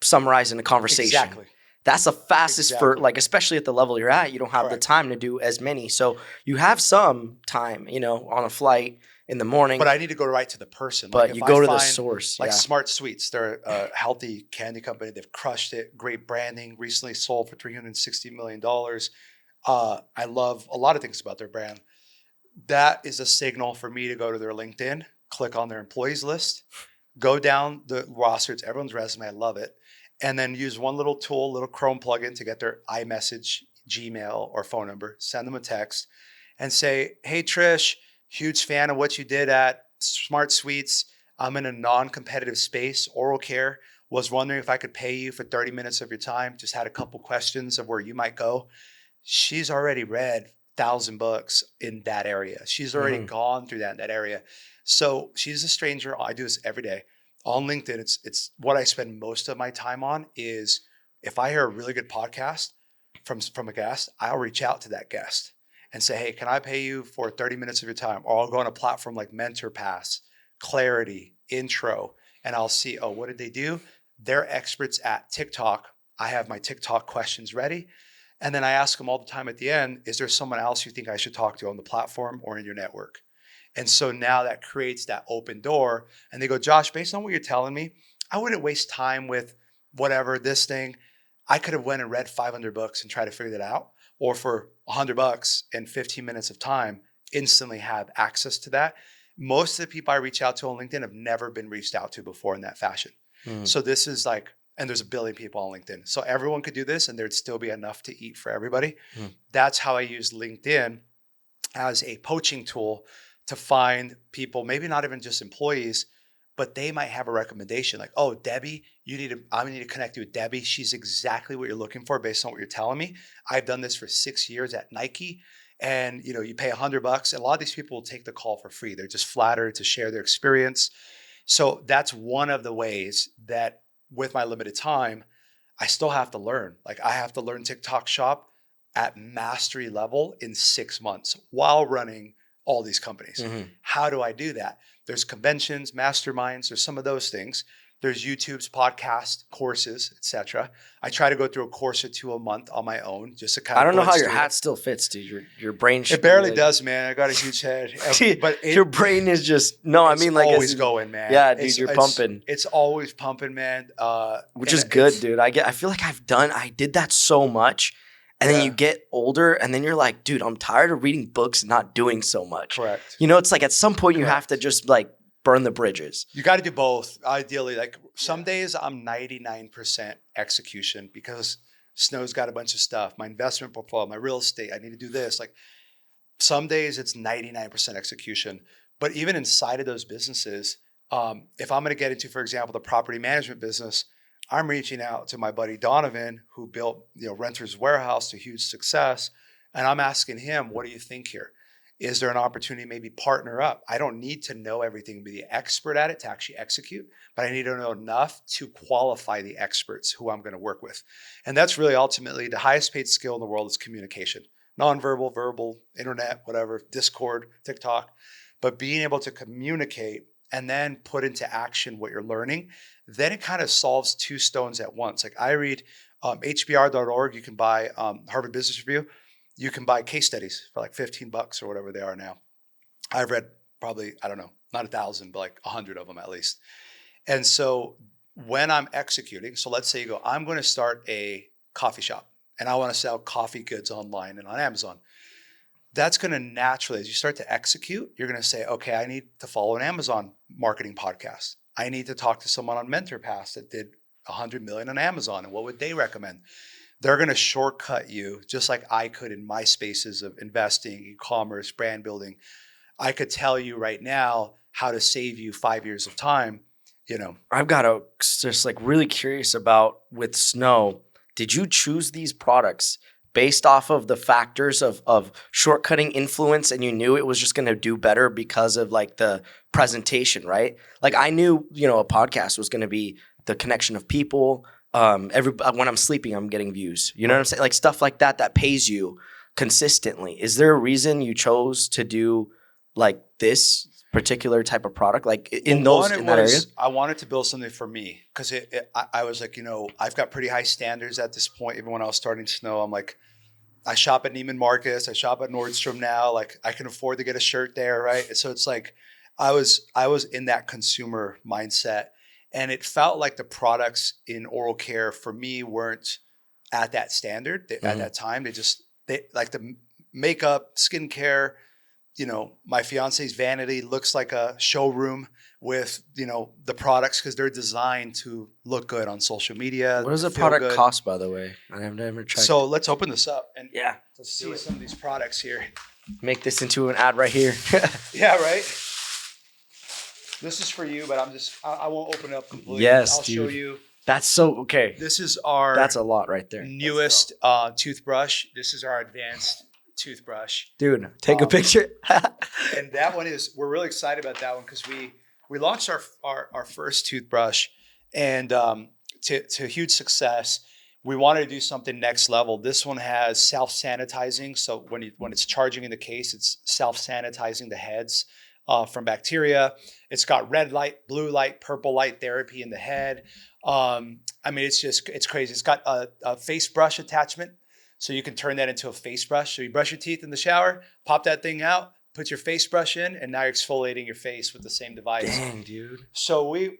summarize in a conversation?
Exactly.
That's the fastest for like, especially at the level you're at, you don't have the time to do as many. So you have some time, on a flight in the morning.
But I need to go right to the person.
But
like
you go to the source.
Like Smart Sweets, they're a healthy candy company. They've crushed it. Great branding. Recently sold for $360 million. I love a lot of things about their brand. That is a signal for me to go to their LinkedIn, click on their employees list, go down the roster. It's everyone's resume. I love it. And then use one little tool, little Chrome plugin to get their iMessage, Gmail, or phone number, send them a text and say, hey, Trish, huge fan of what you did at Smart Sweets. I'm in a non-competitive space, oral care. Was wondering if I could pay you for 30 minutes of your time. Just had a couple questions of where you might go. She's already read 1,000 books in that area. She's already gone through that in that area. So she's a stranger. I do this every day. On LinkedIn, it's what I spend most of my time on is if I hear a really good podcast from a guest, I'll reach out to that guest and say, hey, can I pay you for 30 minutes of your time? Or I'll go on a platform like MentorPass, Clarity, Intro, and I'll see, what did they do? They're experts at TikTok. I have my TikTok questions ready. And then I ask them all the time at the end, is there someone else you think I should talk to on the platform or in your network? And so now that creates that open door. And they go, Josh, based on what you're telling me, I wouldn't waste time with whatever, this thing. I could have went and read 500 books and tried to figure that out. Or for $100 and 15 minutes of time, instantly have access to that. Most of the people I reach out to on LinkedIn have never been reached out to before in that fashion. So this is like, and there's 1 billion people on LinkedIn. So everyone could do this and there'd still be enough to eat for everybody. That's how I use LinkedIn as a poaching tool to find people, maybe not even just employees, but they might have a recommendation like, oh, Debbie, I need to connect you with Debbie. She's exactly what you're looking for based on what you're telling me. I've done this for 6 years at Nike. And you pay $100, and a lot of these people will take the call for free. They're just flattered to share their experience. So that's one of the ways that with my limited time, I still have to learn. Like I have to learn TikTok Shop at mastery level in 6 months while running all these companies.
Mm-hmm.
How do I do that? There's conventions, masterminds, there's some of those things. There's YouTube's podcast, courses, etc. I try to go through a course or two a month on my own, just to kind of.
I don't know how your
blitz
hat still fits, dude. Your brain.
It barely does, man. I got a huge head, but
your brain is just no. I mean, like
always going, man.
Yeah, dude, you're pumping.
It's always pumping, man.
Which is good, dude. I feel like I did that so much, and then you get older, and then you're like, dude, I'm tired of reading books and not doing so much.
Correct.
It's like at some point you have to just like burn the bridges.
You got to do both. Ideally, like some days I'm 99% execution because Snow's got a bunch of stuff. My investment portfolio, my real estate, I need to do this. Like some days it's 99% execution. But even inside of those businesses, if I'm going to get into, for example, the property management business, I'm reaching out to my buddy Donovan, who built Renter's Warehouse to huge success. And I'm asking him, what do you think here? Is there an opportunity to maybe partner up? I don't need to know everything, be the expert at it to actually execute, but I need to know enough to qualify the experts who I'm going to work with. And that's really ultimately the highest paid skill in the world is communication. Nonverbal, verbal, internet, whatever, Discord, TikTok. But being able to communicate and then put into action what you're learning, then it kind of solves two stones at once. Like I read hbr.org, you can buy Harvard Business Review. You can buy case studies for like $15 or whatever they are now. I've read probably, I don't know, not 1,000, but like 100 of them at least. And so when I'm executing, so let's say you go, I'm going to start a coffee shop and I want to sell coffee goods online and on Amazon. That's going to naturally, as you start to execute, you're going to say, okay, I need to follow an Amazon marketing podcast. I need to talk to someone on MentorPass that did 100 million on Amazon. And what would they recommend? They're going to shortcut you just like I could in my spaces of investing, e-commerce, brand building. I could tell you right now how to save you 5 years of time,
I've got to just like really curious about with Snow, did you choose these products based off of the factors of shortcutting influence and you knew it was just going to do better because of like the presentation, right? Like I knew, a podcast was going to be the connection of people. When I'm sleeping, I'm getting views. You know what I'm saying? Like stuff like that pays you consistently. Is there a reason you chose to do like this particular type of product? Like in that area?
I wanted to build something for me because I was like, I've got pretty high standards at this point. Even when I was starting Snow, I'm like, I shop at Neiman Marcus. I shop at Nordstrom now. Like I can afford to get a shirt there, right? So it's like I was in that consumer mindset. And it felt like the products in oral care for me weren't at that standard at that time. They like the makeup, skincare, my fiance's vanity looks like a showroom with, the products because they're designed to look good on social media.
What does a product cost, by the way? I have never checked.
So let's open this up and let's see
it.
Some of these products here.
Make this into an ad right here.
Yeah, right? This is for you, but I won't open it up completely.
Yes,
I'll show you.
That's so, okay.
This is
that's a lot right there.
Newest toothbrush. This is our advanced toothbrush.
Dude, take a picture.
And that one we're really excited about that one because we launched our first toothbrush and to huge success. We wanted to do something next level. This one has self-sanitizing. So when it's charging in the case, it's self-sanitizing the heads from bacteria. It's got red light, blue light, purple light therapy in the head. It's crazy. It's got a face brush attachment. So you can turn that into a face brush. So you brush your teeth in the shower, pop that thing out, put your face brush in, and now you're exfoliating your face with the same device.
Dang, dude.
So we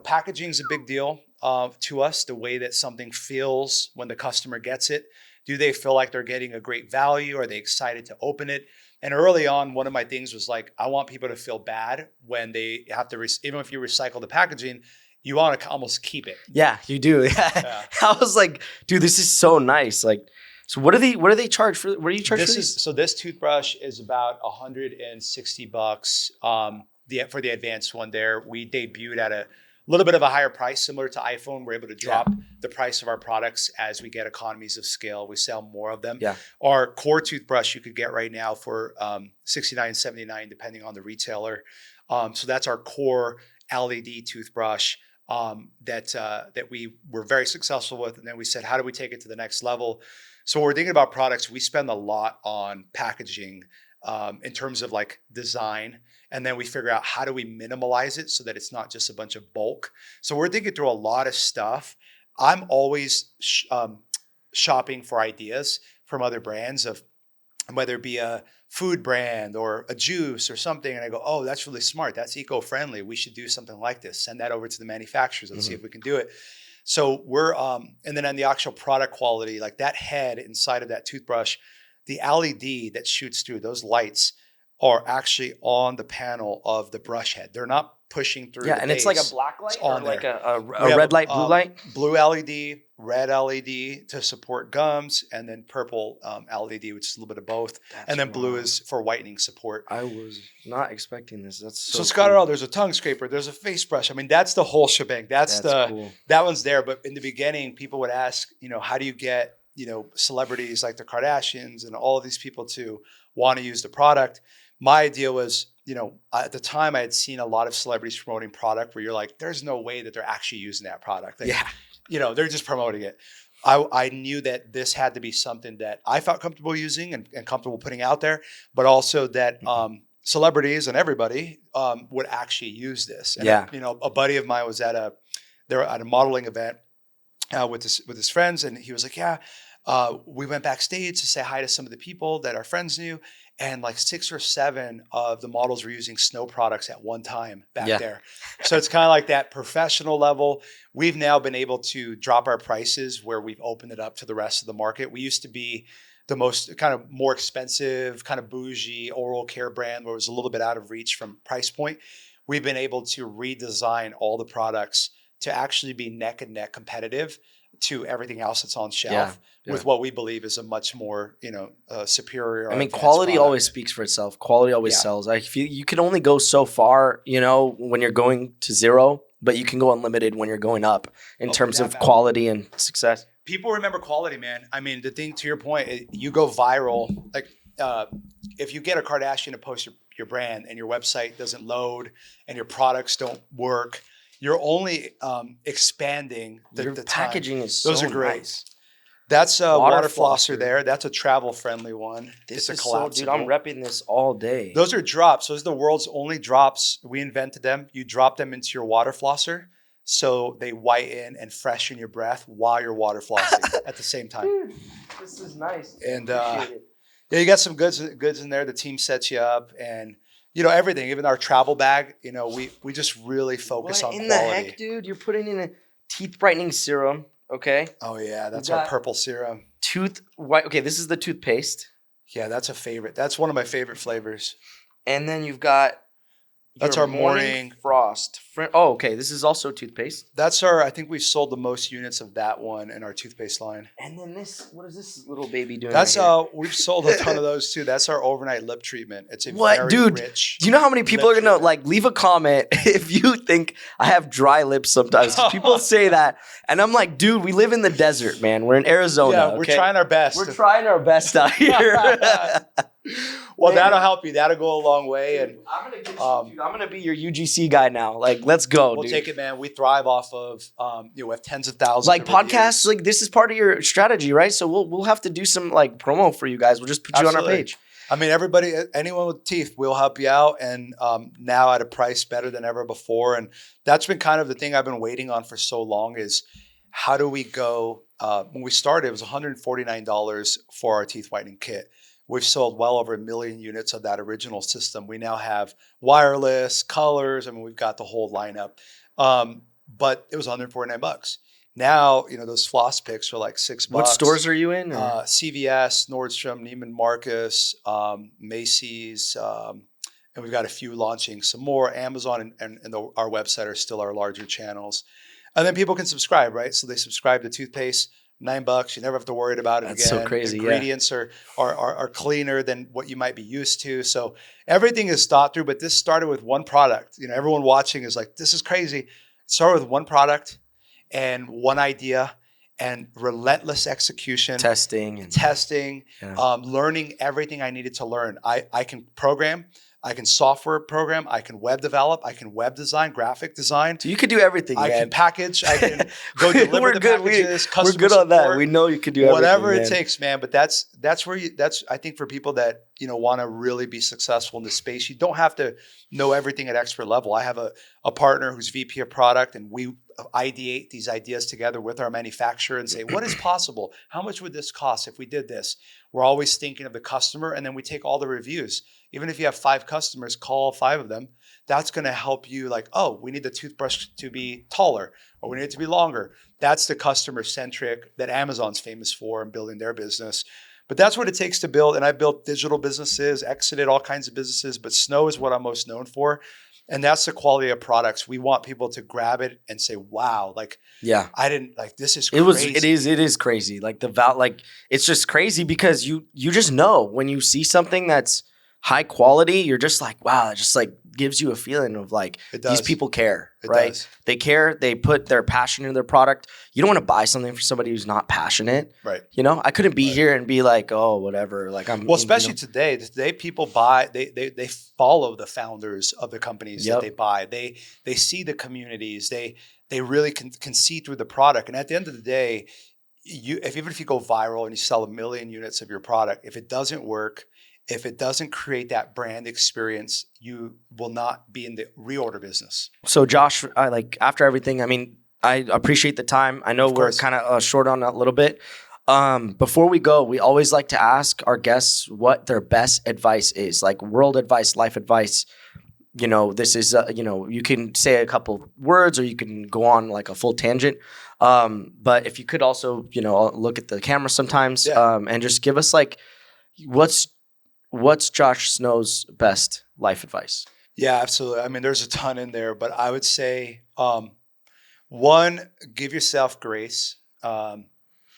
packaging is a big deal to us, the way that something feels when the customer gets it. Do they feel like they're getting a great value? Are they excited to open it? And early on, one of my things was like, I want people to feel bad when they have to, even if you recycle the packaging, you want to almost keep it.
Yeah, you do. Yeah. I was like, dude, this is so nice. Like, So what do they charge for? What do you charge for these?
So this toothbrush is about $160. For the advanced one there, we debuted at a little bit of a higher price, similar to iPhone. We're able to drop the price of our products as we get economies of scale. We sell more of them.
Yeah.
Our core toothbrush you could get right now for $69.79, depending on the retailer. So that's our core LED toothbrush that we were very successful with. And then we said, how do we take it to the next level? So when we're thinking about products, we spend a lot on packaging in terms of like design. And then we figure out how do we minimalize it so that it's not just a bunch of bulk. So we're thinking through a lot of stuff. I'm always shopping for ideas from other brands of whether it be a food brand or a juice or something. And I go, oh, that's really smart. That's eco-friendly. We should do something like this. Send that over to the manufacturers. Let's see if we can do it. So we're, and then on the actual product quality, like that head inside of that toothbrush, the LED that shoots through those lights are actually on the panel of the brush head. They're not pushing through.
Yeah, and it's like a black light or like a red light, blue light?
Blue LED, red LED to support gums, and then purple LED, which is a little bit of both. And then blue is for whitening support.
I was not expecting this. That's
so it's got it all. There's a tongue scraper. There's a face brush. I mean, that's the whole shebang. That's cool. That one's there. But in the beginning, people would ask, how do you get, celebrities like the Kardashians and all of these people to want to use the product? My idea was, at the time I had seen a lot of celebrities promoting product where you're like, there's no way that they're actually using that product. They're just promoting it. I knew that this had to be something that I felt comfortable using and comfortable putting out there, but also that celebrities and everybody would actually use this. And a buddy of mine was at a modeling event with his friends, and he was like, we went backstage to say hi to some of the people that our friends knew. And like 6 or 7 of the models were using Snow products at one time back there. So it's kind of like that professional level. We've now been able to drop our prices where we've opened it up to the rest of the market. We used to be the most kind of more expensive, kind of bougie oral care brand where it was a little bit out of reach from price point. We've been able to redesign all the products to actually be neck and neck competitive to everything else that's on shelf with what we believe is a much more, superior.
I mean, quality
product.
Always speaks for itself. Quality always sells. Like you can only go so far, when you're going to zero, but you can go unlimited when you're going up in terms of quality and success.
People remember quality, man. I mean, the thing to your point, you go viral. Like if you get a Kardashian to post your brand and your website doesn't load and your products don't work, you're only expanding the
packaging
time.
is
Those
so
are great.
nice.
That's a water flosser there. That's a travel friendly one.
This
it's
is
a collapsible.
dude, I'm repping this all day.
Those are drops. Those are the world's only drops. We invented them. You drop them into your water flosser so they whiten and freshen your breath while you're water flossing at the same time.
Dude, this is nice.
And you got some goods in there. The team sets you up and everything, even our travel bag, we just really focus on quality.
What in the heck, dude? You're putting in a teeth brightening serum, okay?
Oh, yeah. That's our purple serum.
Tooth white. Okay, this is the toothpaste.
Yeah, that's a favorite. That's one of my favorite flavors.
And then you've got
that's our morning
frost. Oh, okay. This is also toothpaste.
That's I think we've sold the most units of that one in our toothpaste line.
And then what is this little baby doing?
That's we've sold a ton of those too. That's our overnight lip treatment. It's a very rich.
Do you know how many people are gonna leave a comment if you think I have dry lips sometimes? People say that, and I'm like, dude, we live in the desert, man. We're in Arizona.
Yeah, we're trying our best.
We're trying our best out here.
Well, that'll help you. That'll go a long way. And
I'm gonna get you, dude. I'm gonna be your UGC guy now. Like, let's go.
We'll
dude.
take it, man. We thrive off of we have tens of thousands.
Like podcasts, like this is part of your strategy, right? So we'll have to do some like promo for you guys. We'll just put you on our page.
I mean, anyone with teeth, we'll help you out, and now at a price better than ever before. And that's been kind of the thing I've been waiting on for so long is how do we go? When we started, it was $149 for our teeth whitening kit. We've sold well over 1 million units of that original system. We now have wireless, colors. I mean, we've got the whole lineup. But it was $149. Now, those floss picks are like $6.
What stores are you in?
CVS, Nordstrom, Neiman Marcus, Macy's, and we've got a few launching some more. Amazon and our website are still our larger channels. And then people can subscribe, right? So they subscribe to toothpaste. $9. You never have to worry about it
That's
again.
so crazy.
Ingredients are cleaner than what you might be used to. So everything is thought through, but this started with one product. Everyone watching is like, this is crazy. It started with one product and one idea and relentless execution,
Testing,
learning everything I needed to learn. I can program, I can software program, I can web develop, I can web design, graphic design.
So you could do everything,
I
man.
can package, I can go deliver the packages, customer
we're good on that.
support,
We know you could do
whatever
everything,
it takes, man. But that's where I think for people that want to really be successful in this space, you don't have to know everything at expert level. I have a partner who's VP of product, and we ideate these ideas together with our manufacturer and say, what is possible? How much would this cost if we did this? We're always thinking of the customer, and then we take all the reviews. Even if you have 5 customers, call 5 of them. That's going to help you like, oh, we need the toothbrush to be taller, or we need it to be longer. That's the customer-centric that Amazon's famous for in building their business. But that's what it takes to build. And I built digital businesses, exited all kinds of businesses, but Snow is what I'm most known for. And that's the quality of products. We want people to grab it and say, wow, like, I didn't like, this is crazy.
It is crazy. Like it's just crazy because you just know when you see something that's high quality, you're just like, wow, it just like gives you a feeling of like, these people care, right?
Does.
They care. They put their passion into their product. You don't want to buy something for somebody who's not passionate.
Right.
I couldn't be here and be like, oh, whatever. Like
especially today people buy, they follow the founders of the companies that they buy. They see the communities. They really can see through the product. And at the end of the day, even if you go viral and you sell 1 million units of your product, if it doesn't work, if it doesn't create that brand experience, you will not be in the reorder business.
So Josh, after everything, I appreciate the time. I know we're kind of short on that a little bit. Before we go, we always like to ask our guests what their best advice is, like world advice, life advice. This is, you can say a couple words or you can go on like a full tangent. But if you could also, look at the camera sometimes and just give us like, what's Josh Snow's best life advice?
Yeah, absolutely. There's a ton in there, but I would say, one, give yourself grace.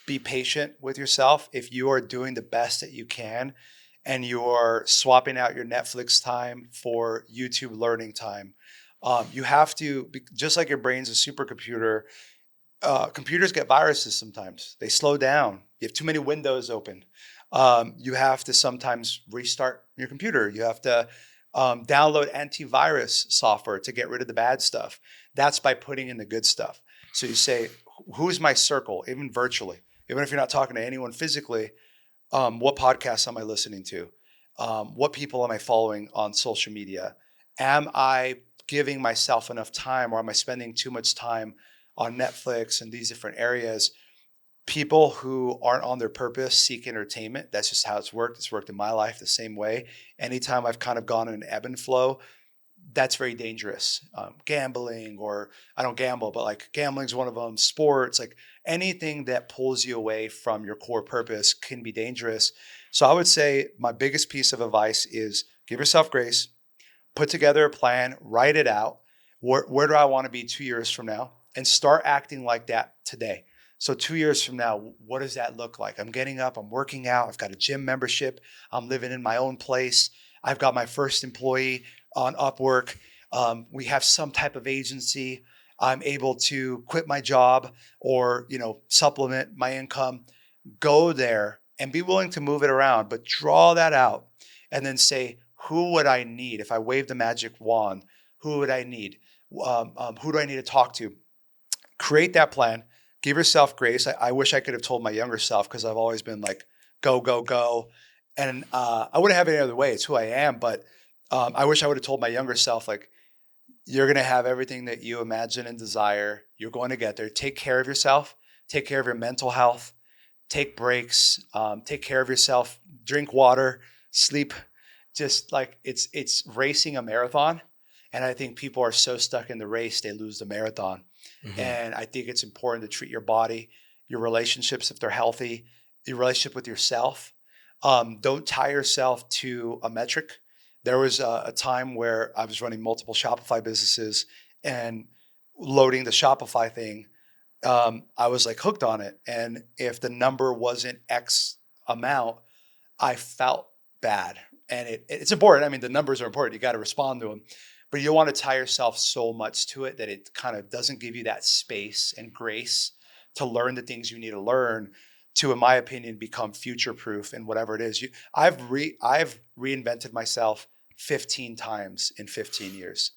Be patient with yourself. If you are doing the best that you can and you're swapping out your Netflix time for YouTube learning time, you have to, just like your brain's a supercomputer, computers get viruses sometimes. They slow down. You have too many windows open. You have to sometimes restart your computer. You have to download antivirus software to get rid of the bad stuff. That's by putting in the good stuff. So you say, who's my circle, even virtually? Even if you're not talking to anyone physically, what podcasts am I listening to? What people am I following on social media? Am I giving myself enough time, or am I spending too much time on Netflix and these different areas? People who aren't on their purpose seek entertainment. That's just how it's worked. It's worked in my life the same way. Anytime I've kind of gone in an ebb and flow, that's very dangerous. Gambling, or I don't gamble, but like gambling's one of them. Sports, like anything that pulls you away from your core purpose can be dangerous. So I would say my biggest piece of advice is give yourself grace, put together a plan, write it out. Where do I want to be 2 years from now? And start acting like that today. So 2 years from now, what does that look like? I'm getting up, I'm working out, I've got a gym membership, I'm living in my own place, I've got my first employee on Upwork, we have some type of agency, I'm able to quit my job or supplement my income. Go there and be willing to move it around, but draw that out and then say, who would I need? If I waved a magic wand, who would I need? Who do I need to talk to? Create that plan. Give yourself grace. I wish I could have told my younger self, because I've always been like, go, go, go. And I wouldn't have it any other way. It's who I am. But I wish I would have told my younger self, like, you're going to have everything that you imagine and desire. You're going to get there. Take care of yourself. Take care of your mental health. Take breaks. Take care of yourself. Drink water. Sleep. Just like it's racing a marathon. And I think people are so stuck in the race, they lose the marathon. Mm-hmm. And I think it's important to treat your body, your relationships, if they're healthy, your relationship with yourself. Don't tie yourself to a metric. There was a time where I was running multiple Shopify businesses, and loading the Shopify thing, I was like hooked on it. And if the number wasn't X amount, I felt bad. And it's important. I mean, the numbers are important. You got to respond to them. But you don't want to tie yourself so much to it that it kind of doesn't give you that space and grace to learn the things you need to learn to, in my opinion, become future proof in whatever it is. I've reinvented myself 15 times in 15 years.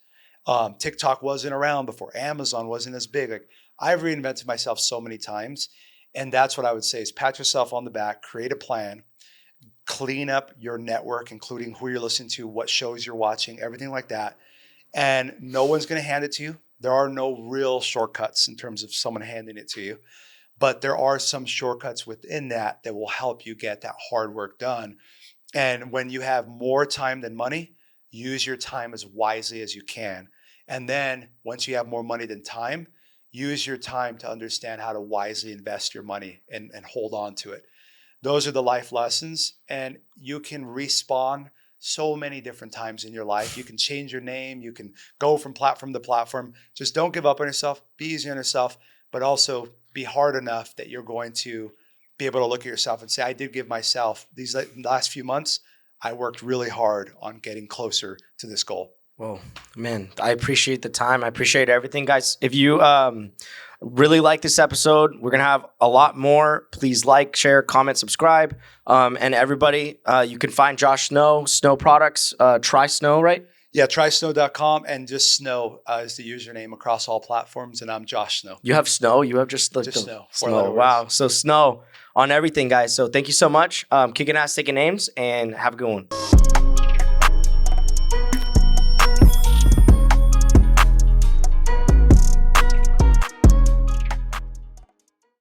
TikTok wasn't around before. Amazon wasn't as big. Like, I've reinvented myself so many times. And that's what I would say is pat yourself on the back, create a plan, clean up your network, including who you're listening to, what shows you're watching, everything like that. And no one's going to hand it to you. There are no real shortcuts in terms of someone handing it to you. But there are some shortcuts within that will help you get that hard work done. And when you have more time than money, use your time as wisely as you can. And then once you have more money than time, use your time to understand how to wisely invest your money and hold on to it. Those are the life lessons. And you can respawn so many different times in your life. You can change your name. You can go from platform to platform. Just don't give up on yourself. Be easy on yourself, but also be hard enough that you're going to be able to look at yourself and say, I did give myself these last few months. I worked really hard on getting closer to this goal.
Well, man, I appreciate the time. I appreciate everything, guys. If you really like this episode, we're going to have a lot more. Please like, share, comment, subscribe. And everybody, you can find Josh Snow Products. Try Snow, right?
Yeah, trysnow.com, and just Snow is the username across all platforms. And I'm Josh Snow.
You have Snow? You have just the
Snow.
Snow. Wow. So Snow on everything, guys. So thank you so much. Kicking ass, taking names, and have a good one.